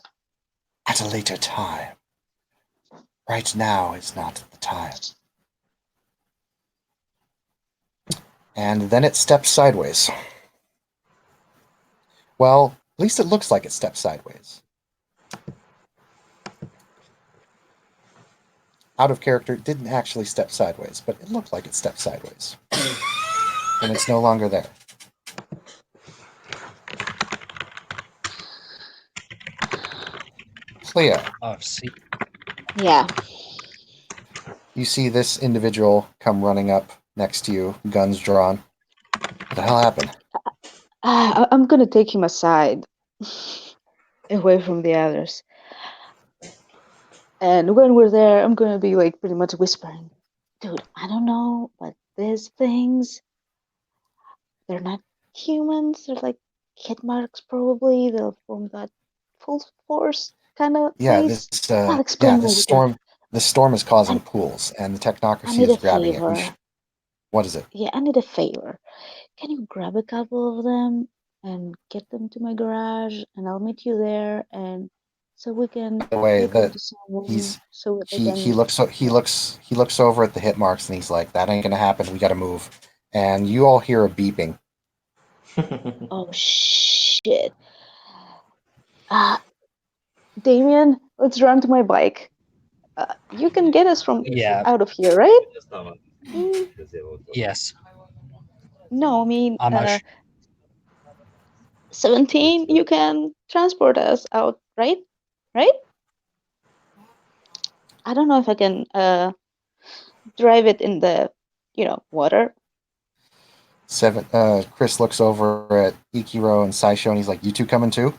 Speaker 1: at a later time. Right now is not the time." And then it steps sideways. Well, at least it looks like it steps sideways. Out of character, it didn't actually step sideways, but it looked like it stepped sideways. And it's no longer there. Cleo,
Speaker 5: I've seen.
Speaker 4: Yeah.
Speaker 1: you see this individual come running up next to you, guns drawn. What the hell happened?
Speaker 4: I'm gonna take him aside, away from the others. And when we're there, I'm gonna be like pretty much whispering, "Dude, I don't know, but these things, they're not humans. They're like hit marks, probably. They'll form that full force kind of
Speaker 1: Yeah,
Speaker 4: place. I'll explain later.
Speaker 1: the storm is causing
Speaker 4: I-
Speaker 1: pools, and the
Speaker 4: I
Speaker 1: technocracy
Speaker 4: need
Speaker 1: is
Speaker 4: a
Speaker 1: grabbing
Speaker 4: favor.
Speaker 1: it. What is it?
Speaker 4: Yeah, I need a favor. Can you grab a couple of them and get them to my garage, and I'll meet you there, and so we can
Speaker 1: By the way,
Speaker 4: take them
Speaker 1: that
Speaker 4: to someone
Speaker 1: he's
Speaker 4: so that they
Speaker 1: he
Speaker 4: can."
Speaker 1: looks over at the hit marks and he's like, "That ain't gonna happen. We gotta move." And you all hear a beeping.
Speaker 4: Oh shit! Damien, let's run to my bike. You can get us from
Speaker 5: Yeah.
Speaker 4: out of here, right?
Speaker 5: Yes.
Speaker 4: No, I mean,
Speaker 5: I'm
Speaker 4: 17. You can transport us out, right? Right? I don't know if I can drive it in the, water.
Speaker 1: Chris looks over at Ikiro and Saisho and he's like, "You two coming too?"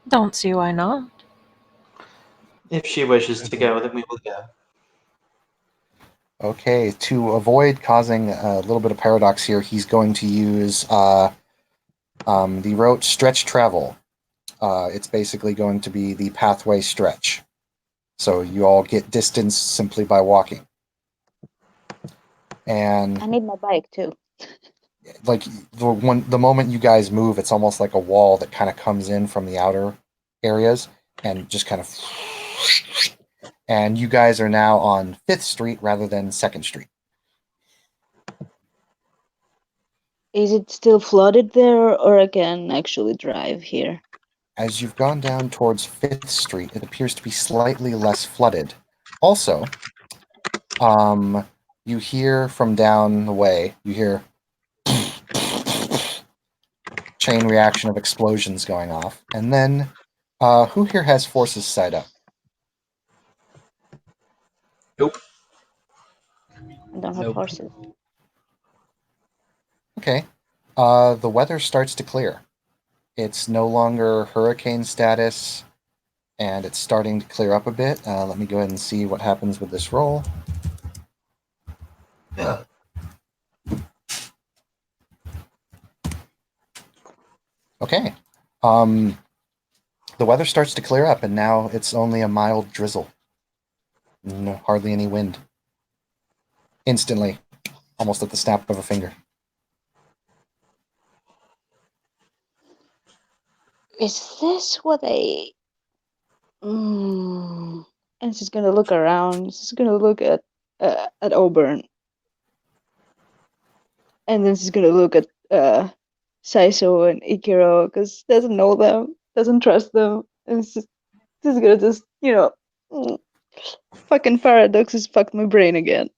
Speaker 3: Don't see why not.
Speaker 2: If she wishes to go, then we will go.
Speaker 1: Okay, to avoid causing a little bit of paradox here, he's going to use The route stretch travel. It's basically going to be the pathway stretch. So you all get distance simply by walking. And
Speaker 4: I need my bike too.
Speaker 1: like the moment you guys move, it's almost like a wall that kind of comes in from the outer areas and just kind of. And you guys are now on 5th Street rather than 2nd Street.
Speaker 4: Is it still flooded there, or I can actually drive here?
Speaker 1: As you've gone down towards 5th Street, it appears to be slightly less flooded. Also, you hear from down the way, you hear chain reaction of explosions going off. And then, who here has forces side up?
Speaker 2: Nope.
Speaker 4: I don't have
Speaker 5: Nope.
Speaker 4: horses.
Speaker 1: Okay. The weather starts to clear. It's no longer hurricane status, and it's starting to clear up a bit. Let me go ahead and see what happens with this roll. Okay. The weather starts to clear up, and now it's only a mild drizzle. No, hardly any wind. Instantly, almost at the snap of a finger.
Speaker 4: Is this what I? And she's gonna look around. She's gonna look at Auburn, and then she's gonna look at Saiso and Ikiro because doesn't know them, doesn't trust them, and she's gonna just fucking paradoxes fucked my brain again.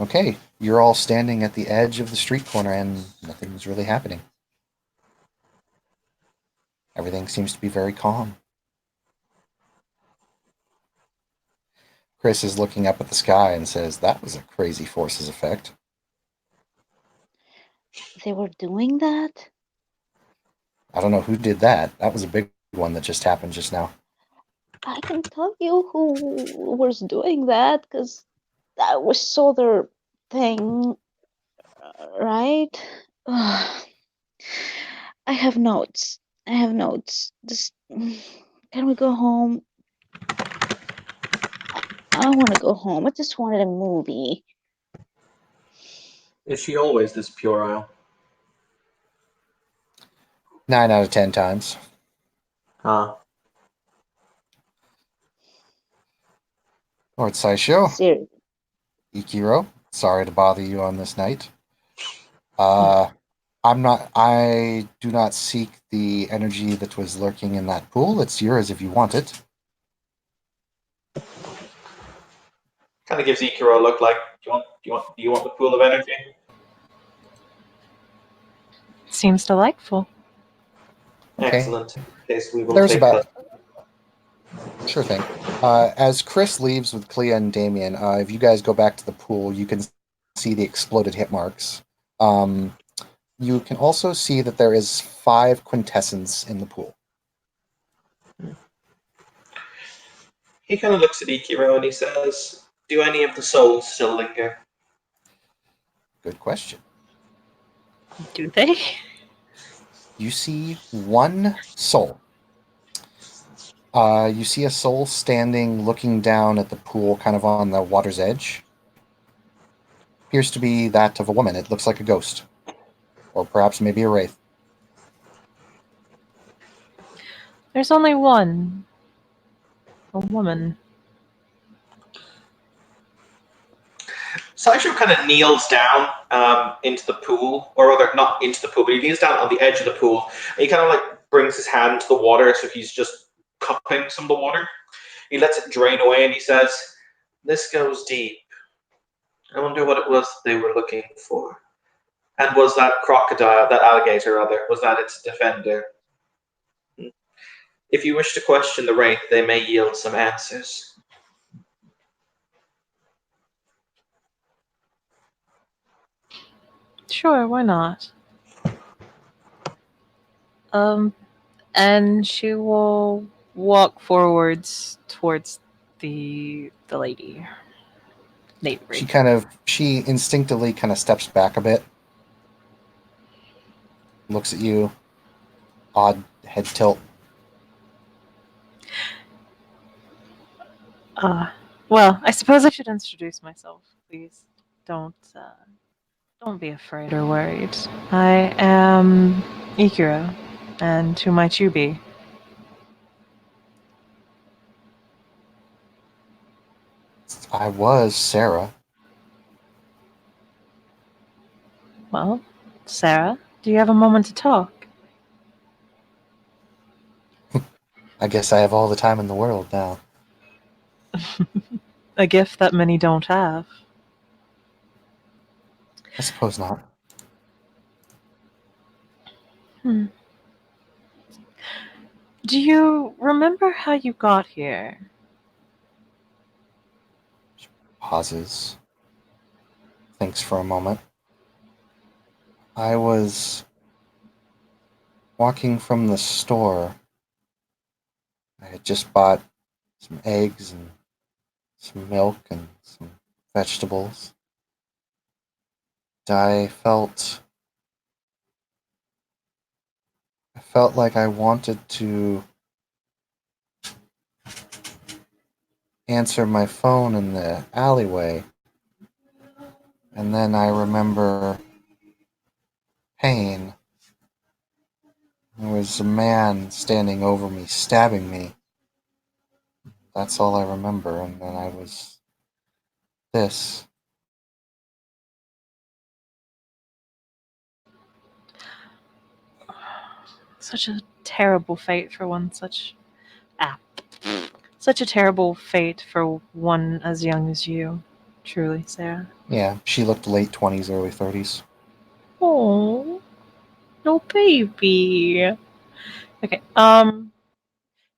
Speaker 1: Okay, you're all standing at the edge of the street corner, and nothing's really happening. Everything seems to be very calm. Chris is looking up at the sky and says, "That was a crazy forces effect."
Speaker 4: They were doing that?
Speaker 1: I don't know who did that. That was a big one that just happened just now.
Speaker 4: I can tell you who was doing that because that was saw their thing, right? I have notes. I have notes. Just can we go home? I don't want to go home. I just wanted a movie.
Speaker 2: Is she always this puerile?
Speaker 1: 9 out of 10 times.
Speaker 2: Huh.
Speaker 1: Lord Saisho,
Speaker 4: Seriously.
Speaker 1: Ikiro, sorry to bother you on this night. I do not seek the energy that was lurking in that pool. It's yours if you want it.
Speaker 2: Kind of gives Ikiro a look like, do you want the pool of energy?
Speaker 3: Seems delightful.
Speaker 1: Okay.
Speaker 2: Excellent. In case we will
Speaker 1: There's
Speaker 2: take
Speaker 1: about...
Speaker 2: that.
Speaker 1: Sure thing. As Chris leaves with Clea and Damien, if you guys go back to the pool, you can see the exploded hit marks. You can also see that there is 5 quintessence in the pool.
Speaker 2: He kind of looks at Ikiro and he says, "Do any of the souls still linger?"
Speaker 1: Good question.
Speaker 3: Do they?
Speaker 1: You see one soul. You see a soul standing, looking down at the pool, kind of on the water's edge. Appears to be that of a woman. It looks like a ghost. Or perhaps maybe a wraith.
Speaker 3: There's only one. A woman.
Speaker 2: Saisho kind of kneels down into the pool, or rather, not into the pool, but he kneels down on the edge of the pool, and he kind of like brings his hand to the water, so he's just cupping some of the water. He lets it drain away, and he says, "This goes deep. I wonder what it was they were looking for. And was that crocodile, that alligator rather, was that its defender? If you wish to question the wraith, they may yield some answers."
Speaker 3: Sure, why not? And she will walk forwards towards the lady. Nate
Speaker 1: She
Speaker 3: Raker.
Speaker 1: she instinctively kind of steps back a bit, looks at you, odd head tilt.
Speaker 3: Well, I suppose I should introduce myself, please. Don't be afraid or worried. I am Ikiro, and who might you be?
Speaker 1: I was Sarah.
Speaker 3: Well, Sarah, do you have a moment to talk?
Speaker 1: I guess I have all the time in the world now.
Speaker 3: A gift that many don't have.
Speaker 1: I suppose not.
Speaker 3: Hmm. Do you remember how you got here?
Speaker 1: Pauses. Thinks for a moment. I was walking from the store. I had just bought some eggs and some milk and some vegetables. I felt like I wanted to answer my phone in the alleyway. And then I remember pain. There was a man standing over me, stabbing me. That's all I remember. And then I was this.
Speaker 3: Such a terrible fate for one such ah, such a terrible fate for one as young as you. Truly, Sarah.
Speaker 1: Yeah, she looked late 20s, early 30s.
Speaker 3: Oh, no baby. Okay.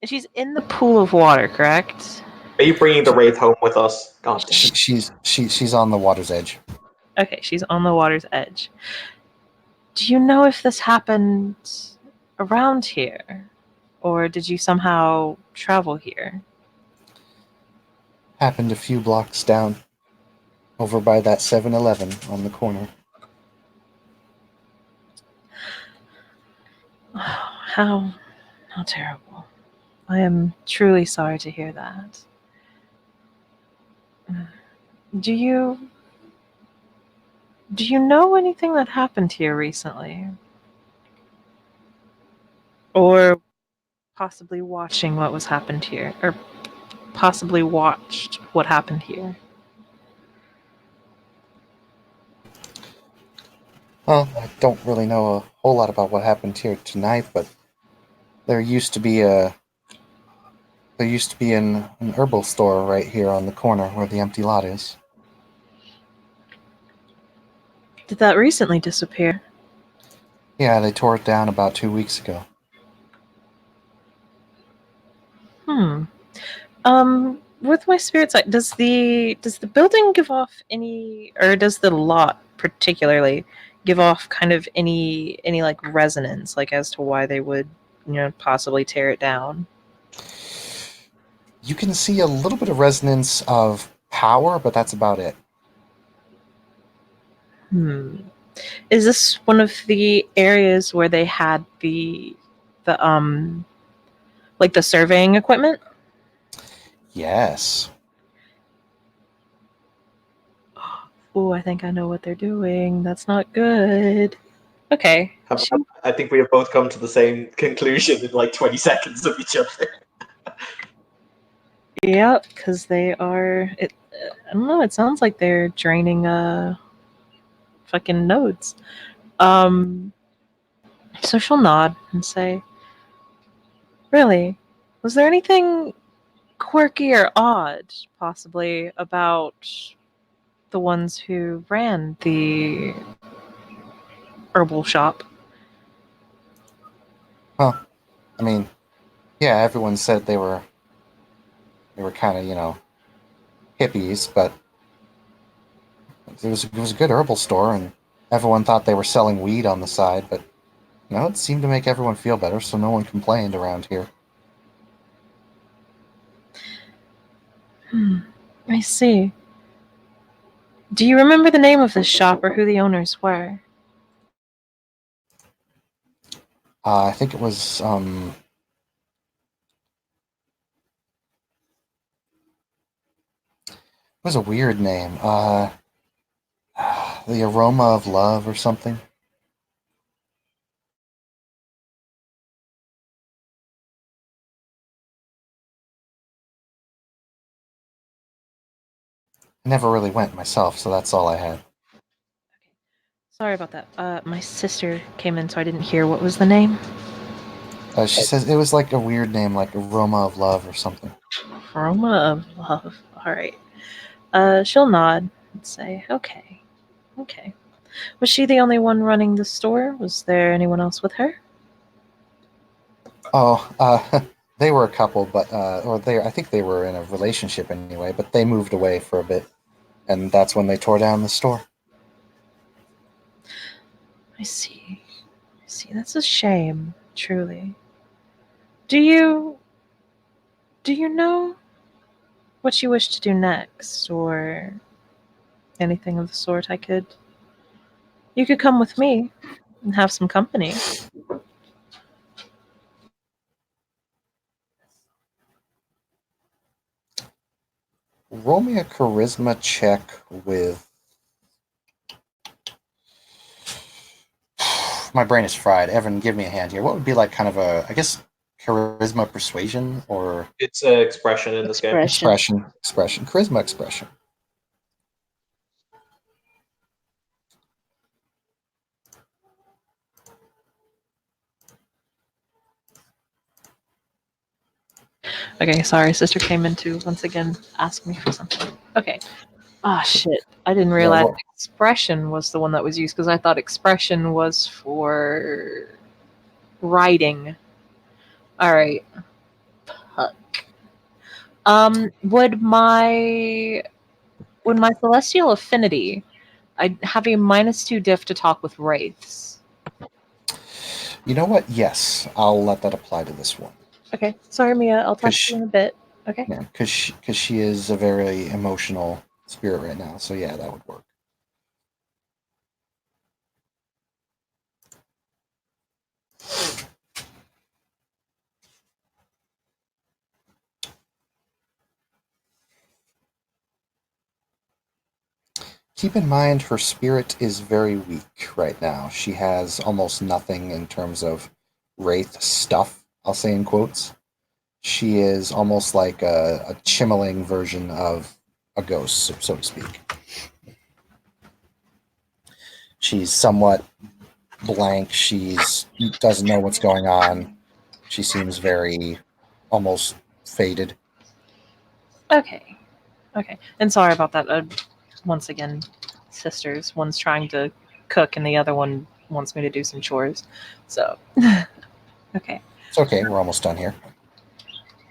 Speaker 3: She's in the pool of water, correct?
Speaker 2: Are you bringing the wraith home with us? God damn.
Speaker 1: She's on the water's edge.
Speaker 3: Okay, she's on the water's edge. Do you know if this happened around here? Or did you somehow travel here?
Speaker 1: Happened a few blocks down, over by that 7-Eleven on the corner.
Speaker 3: How terrible. I am truly sorry to hear that. Do you know anything that happened here recently? Or possibly watching what was happened here, or possibly watched what happened here?
Speaker 1: Well, I don't really know a whole lot about what happened here tonight, but there used to be an herbal store right here on the corner where the empty lot is.
Speaker 3: Did that recently disappear?
Speaker 1: Yeah, they tore it down about 2 weeks ago.
Speaker 3: With my spirit side, does the building give off any, or does the lot particularly give off kind of any like resonance, like as to why they would, possibly tear it down?
Speaker 1: You can see a little bit of resonance of power, but that's about it.
Speaker 3: Is this one of the areas where they had the like the surveying equipment?
Speaker 1: Yes.
Speaker 3: Oh, I think I know what they're doing. That's not good. Okay.
Speaker 2: I think we have both come to the same conclusion in like 20 seconds of each other.
Speaker 3: Yep, because they are. I don't know. It sounds like they're draining fucking nodes. So she'll nod and say, "Really? Was there anything quirky or odd, possibly, about the ones who ran the herbal shop?"
Speaker 1: Well, I mean, yeah, everyone said they were kind of, hippies, but it was a good herbal store, and everyone thought they were selling weed on the side, but it seemed to make everyone feel better, so no one complained around here.
Speaker 3: I see. Do you remember the name of this shop or who the owners were?
Speaker 1: I think it was a weird name. The Aroma of Love or something. I never really went myself, so that's all I had.
Speaker 3: Sorry about that. My sister came in, so I didn't hear. What was the name?
Speaker 1: She says it was like a weird name, like Aroma of Love or something.
Speaker 3: Aroma of Love. All right. She'll nod and say, "Okay, okay." Was she the only one running the store? Was there anyone else with her?
Speaker 1: Oh, they were a couple, but I think they were in a relationship anyway. But they moved away for a bit, and that's when they tore down the store.
Speaker 3: I see. I see. That's a shame, truly. Do you know what you wish to do next, or anything of the sort? You could come with me and have some company.
Speaker 1: Roll me a charisma check with. My brain is fried. Evan, give me a hand here. What would be like kind of I guess, charisma persuasion or
Speaker 2: It's an expression in this game.
Speaker 1: expression, charisma expression.
Speaker 3: Okay, sorry, sister came in to once again ask me for something. Okay. Ah, shit. I didn't realize
Speaker 1: well-
Speaker 3: expression was the one that was used because I thought expression was for writing. All right. Fuck. Would my celestial affinity? I have a -2 diff to talk with wraiths.
Speaker 1: You know what? Yes, I'll let that apply to this one.
Speaker 3: Okay. Sorry, Mia. I'll talk to
Speaker 1: Cause
Speaker 3: you in a bit. Okay.
Speaker 1: Yeah, because she is a very emotional spirit right now. So yeah, that would work. Keep in mind her spirit is very weak right now. She has almost nothing in terms of wraith stuff, I'll say in quotes. She is almost like a chimmeling version of a ghost, so to speak. She's somewhat blank. She doesn't know what's going on. She seems very almost faded.
Speaker 3: Okay. Okay. And sorry about that. Once again, sisters. One's trying to cook and the other one wants me to do some chores. So, okay.
Speaker 1: It's okay. We're almost done here.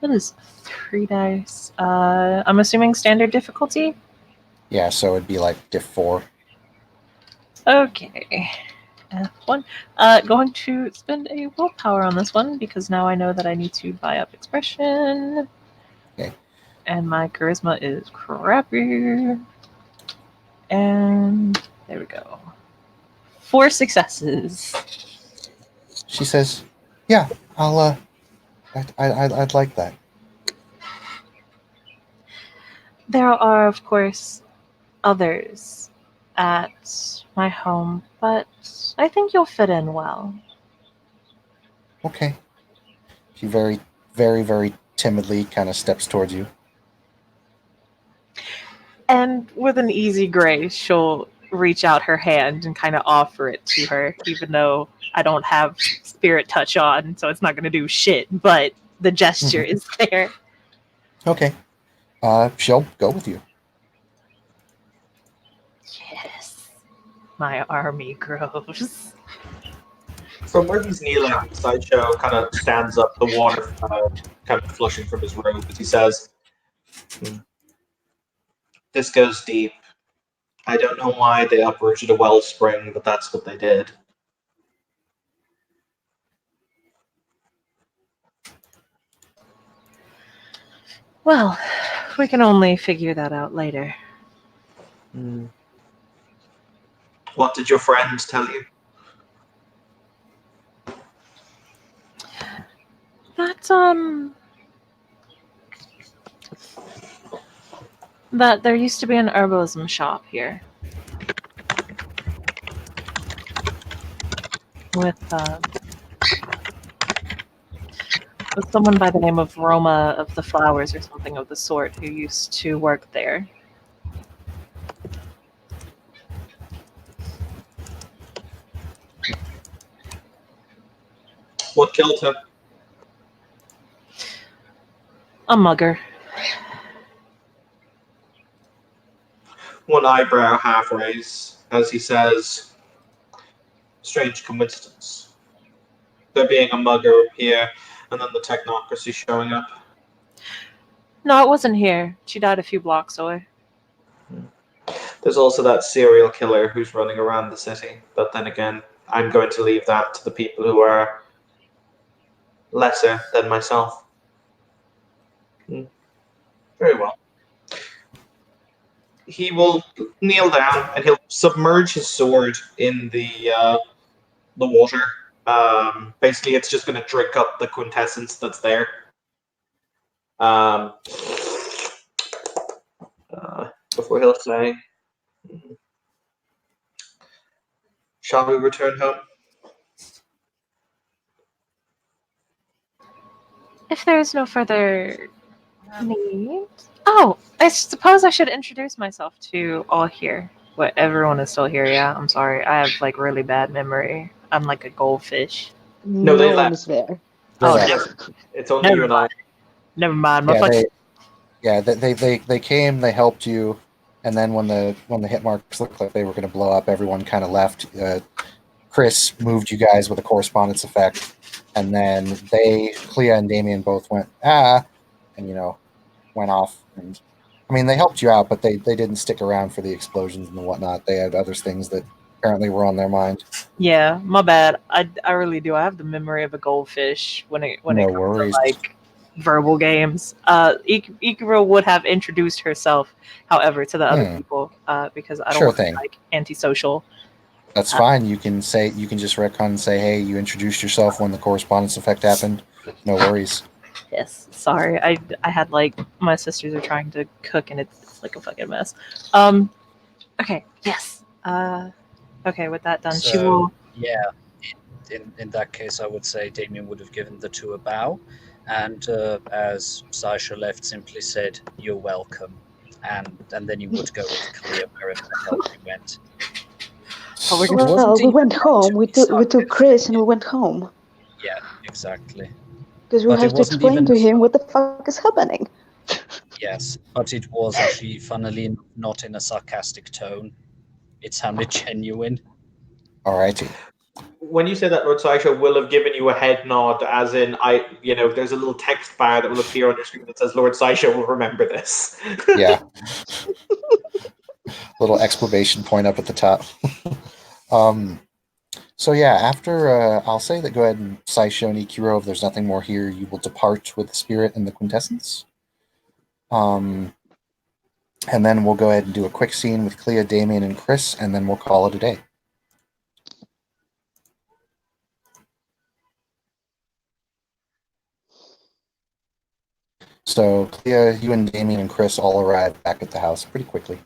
Speaker 3: That is 3 dice. I'm assuming standard difficulty?
Speaker 1: Yeah, so it'd be like diff 4.
Speaker 3: Okay. F1. Going to spend a willpower on this one because now I know that I need to buy up expression.
Speaker 1: Okay.
Speaker 3: And my charisma is crappy. And there we go. 4 successes.
Speaker 1: She says, "Yeah, I'd like that."
Speaker 3: There are, of course, others at my home, but I think you'll fit in well.
Speaker 1: Okay. She very, very, very timidly kind of steps towards you.
Speaker 3: And with an easy grace, she'll reach out her hand and kind of offer it to her, even though I don't have spirit touch on, so it's not going to do shit, but the gesture is there.
Speaker 1: Okay. She'll go with you.
Speaker 3: Yes. My army grows.
Speaker 2: From where he's kneeling, Sideshow kind of stands up, the water kind of flushing from his robe as he says, "This goes deep. I don't know why they uprooted a wellspring, but that's what they did."
Speaker 3: Well, we can only figure that out later.
Speaker 2: What did your friend tell you?
Speaker 3: That there used to be an herbalism shop here with someone by the name of Roma of the Flowers or something of the sort who used to work there.
Speaker 2: What killed him?
Speaker 3: A mugger.
Speaker 2: One eyebrow half raised as he says, strange coincidence. There being a mugger here, and then the technocracy showing up.
Speaker 3: No, it wasn't here. She died a few blocks away.
Speaker 2: There's also that serial killer who's running around the city. But then again, I'm going to leave that to the people who are lesser than myself. Very well. He will kneel down and he'll submerge his sword in the water. Basically, it's just going to drink up the quintessence that's there. Before he'll say, "Shall we return home?"
Speaker 3: If there is no further need. Oh, I suppose I should introduce myself to all here. What, everyone is still here, yeah? I'm sorry. I have like really bad memory. I'm like a goldfish.
Speaker 2: No, they
Speaker 4: one
Speaker 2: left.
Speaker 4: is there.
Speaker 3: Oh,
Speaker 1: Right.
Speaker 3: never,
Speaker 2: It's only
Speaker 3: Never
Speaker 2: you and I.
Speaker 3: never mind. My
Speaker 1: Yeah,
Speaker 3: fucking
Speaker 1: they came, they helped you, and then when the hit marks looked like they were going to blow up, everyone kind of left. Chris moved you guys with a correspondence effect, and then Clea and Damien both went and went off. And I mean, they helped you out, but they didn't stick around for the explosions and whatnot. They had other things that apparently were on their mind.
Speaker 3: Yeah, my bad. I really do. I have the memory of a goldfish when it
Speaker 1: No
Speaker 3: comes
Speaker 1: worries.
Speaker 3: to like verbal games. Ikiro would have introduced herself, however, to the other people because I don't
Speaker 1: Sure
Speaker 3: want to
Speaker 1: thing.
Speaker 3: be like antisocial.
Speaker 1: That's fine. You can just retcon and say, hey, you introduced yourself when the correspondence effect happened. No worries.
Speaker 3: Yes, sorry. I had like my sisters are trying to cook and it's like a fucking mess. Okay. Yes. Okay. With that done, she
Speaker 5: So,
Speaker 3: will.
Speaker 5: yeah, in that case, I would say Damien would have given the two a bow, and as Sasha left, simply said, "You're welcome," and then you would go with Clea wherever the hell you went.
Speaker 3: Oh, we're
Speaker 1: It
Speaker 3: gonna-
Speaker 1: wasn't
Speaker 4: Well, we
Speaker 5: even
Speaker 4: went
Speaker 5: going
Speaker 4: home.
Speaker 5: to
Speaker 4: We
Speaker 5: be
Speaker 4: took
Speaker 5: started.
Speaker 4: Chris and we went home
Speaker 5: Yeah, exactly.
Speaker 4: because we
Speaker 5: But it
Speaker 4: have to
Speaker 5: wasn't
Speaker 4: explain
Speaker 5: even
Speaker 4: to him what the fuck is happening.
Speaker 5: Yes, but it was actually, funnily not in a sarcastic tone. It sounded genuine.
Speaker 1: Alrighty.
Speaker 2: When you say that, Lord Saisha will have given you a head nod, as in, there's a little text bar that will appear on your screen that says, Lord Saisha will remember this.
Speaker 1: Yeah. Little exclamation point up at the top. So yeah, after I'll say that go ahead and Saisho and Ikiro, if there's nothing more here, you will depart with the spirit and the quintessence. And then we'll go ahead and do a quick scene with Clea, Damien, and Chris, and then we'll call it a day. So Clea, you and Damien and Chris all arrive back at the house pretty quickly.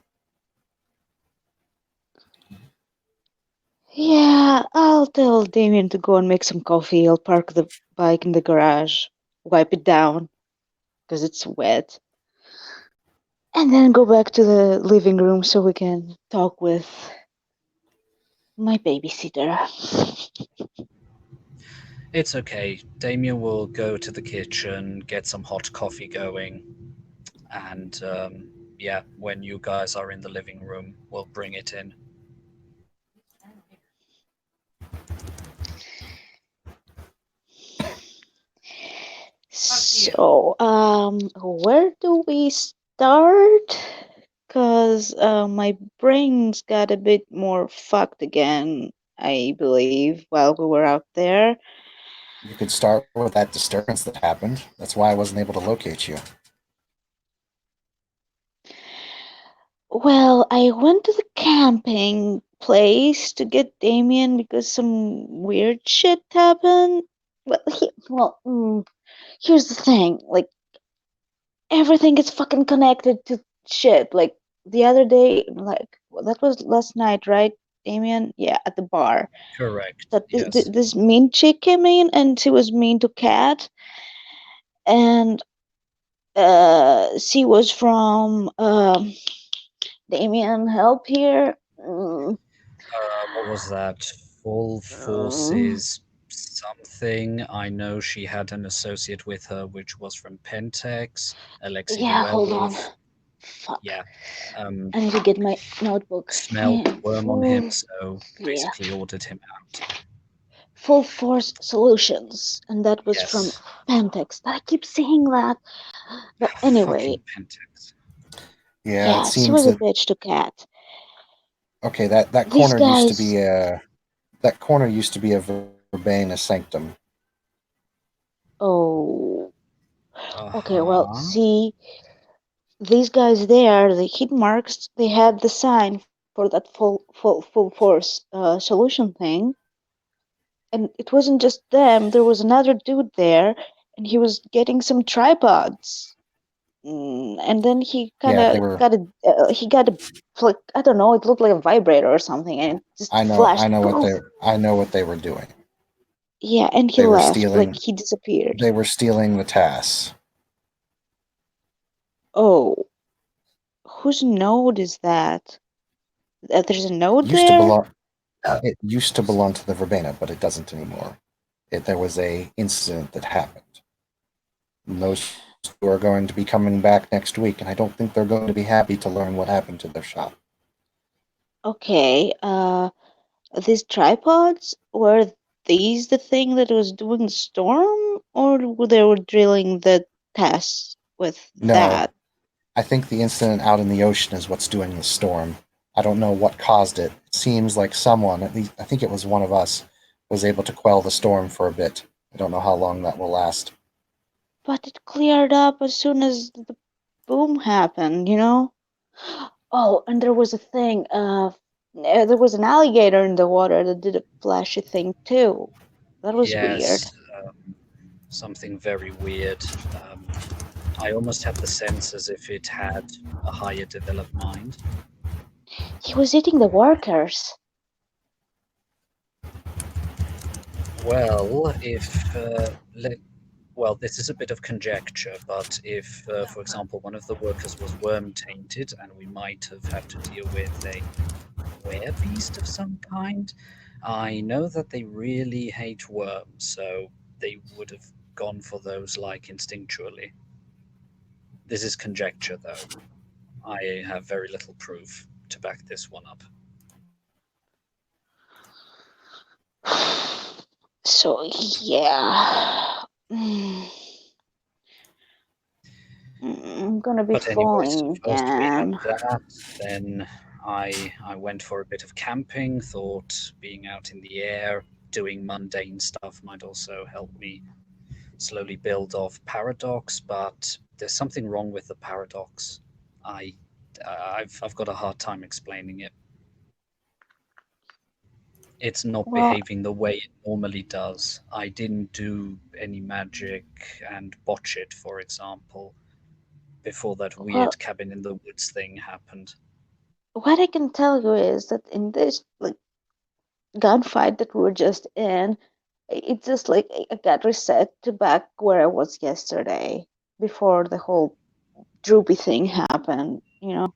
Speaker 4: Yeah, I'll tell Damien to go and make some coffee. I'll park the bike in the garage, wipe it down because it's wet, and then go back to the living room so we can talk with my babysitter.
Speaker 5: It's okay. Damien will go to the kitchen, get some hot coffee going, and when you guys are in the living room, we'll bring it in.
Speaker 4: So, where do we start? Because my brains got a bit more fucked again, I believe, while we were out there.
Speaker 1: You could start with that disturbance that happened. That's why I wasn't able to locate you.
Speaker 4: Well, I went to the camping place to get Damien because some weird shit happened. Here's the thing. Like, everything is fucking connected to shit. Like, the other day, that was last night, right, Damien? Yeah, at the bar.
Speaker 5: Correct.
Speaker 4: That
Speaker 5: Yes.
Speaker 4: this mean chick came in and she was mean to Cat, and she was from Damien, help here.
Speaker 5: What was that? Full Forces something. I know she had an associate with her, which was from Pentex, Alexei the
Speaker 4: Yeah, hold on.
Speaker 5: Werewolf.
Speaker 4: Fuck.
Speaker 5: Yeah.
Speaker 4: I need to get my notebook.
Speaker 5: Smelled the worm on him, so
Speaker 4: Yeah.
Speaker 5: basically ordered him out.
Speaker 4: Full Force Solutions, and that was from
Speaker 5: Yes.
Speaker 4: Pentex. I keep saying that, but anyway,
Speaker 5: Fucking Pentex.
Speaker 1: Yeah, it
Speaker 4: yeah, she
Speaker 1: seems
Speaker 4: was a
Speaker 1: that
Speaker 4: bitch to Cat.
Speaker 1: okay. That
Speaker 4: These
Speaker 1: corner used to
Speaker 4: guys,
Speaker 1: be a Verbena sanctum.
Speaker 4: oh, okay. Well,
Speaker 5: Uh-huh.
Speaker 4: see, these guys there, the hit marks, they had the sign for that full force solution thing, and it wasn't just them. There was another dude there, and he was getting some tripods. And then he kind
Speaker 1: Yeah, they
Speaker 4: of
Speaker 1: were.
Speaker 4: got a he got a like, I don't know, it looked like a vibrator or something, and it just
Speaker 1: I
Speaker 4: flashed.
Speaker 1: know what
Speaker 4: Poof.
Speaker 1: they were doing.
Speaker 4: Yeah, and he
Speaker 1: They were
Speaker 4: left, like
Speaker 1: stealing.
Speaker 4: he disappeared.
Speaker 1: They were stealing the TAS.
Speaker 4: Oh, whose node is that? There's a node
Speaker 1: Used to
Speaker 4: there?
Speaker 1: belong. It used to belong to the Verbena, but it doesn't anymore. There was a incident that happened. And those two are going to be coming back next week, and I don't think they're going to be happy to learn what happened to their shop.
Speaker 4: Okay, these tripods, were these the thing that was doing the storm, or they were drilling the tests with
Speaker 1: No,
Speaker 4: that?
Speaker 1: I think the incident out in the ocean is what's doing the storm. I don't know what caused it. It seems like someone, at least I think it was one of us, was able to quell the storm for a bit. I don't know how long that will last.
Speaker 4: But it cleared up as soon as the boom happened, you know? Oh, and there was a thing, there was an alligator in the water that did a flashy thing too. That was weird.
Speaker 5: Yes. Something very weird. I almost had the sense as if it had a higher developed mind.
Speaker 4: He was eating the workers.
Speaker 5: Well, well, this is a bit of conjecture, but if, for example, one of the workers was worm tainted, and we might have had to deal with a werebeast of some kind, I know that they really hate worms, so they would have gone for those like instinctually. This is conjecture, though. I have very little proof to back this one up.
Speaker 4: So, yeah. I'm gonna be
Speaker 5: But anyway, so
Speaker 4: falling
Speaker 5: first we had
Speaker 4: again.
Speaker 5: that, then I went for a bit of camping, thought being out in the air, doing mundane stuff might also help me slowly build off paradox, but there's something wrong with the paradox. I've got a hard time explaining it. It's not
Speaker 4: Well,
Speaker 5: behaving the way it normally does. I didn't do any magic and botch it, for example, before that
Speaker 4: well,
Speaker 5: weird cabin in the woods thing happened.
Speaker 4: what I can tell you is that in this like gunfight that we were just in, it's just like I got reset to back where I was yesterday before the whole droopy thing happened, you know?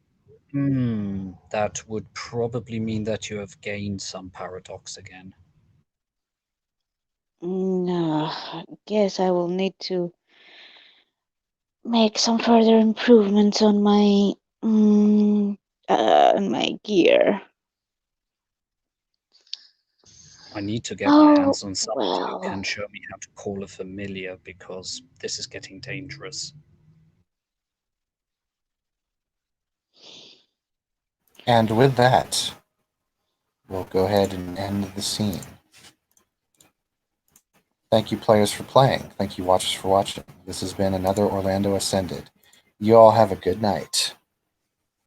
Speaker 5: That would probably mean that you have gained some paradox again.
Speaker 4: No, I guess I will need to make some further improvements on my gear.
Speaker 5: I need to get my
Speaker 4: Oh,
Speaker 5: hands on someone who can
Speaker 4: well.
Speaker 5: show me how to call a familiar because this is getting dangerous.
Speaker 1: And with that, we'll go ahead and end the scene. Thank you, players, for playing. Thank you, watchers, for watching. This has been another Orlando Ascended. You all have a good night.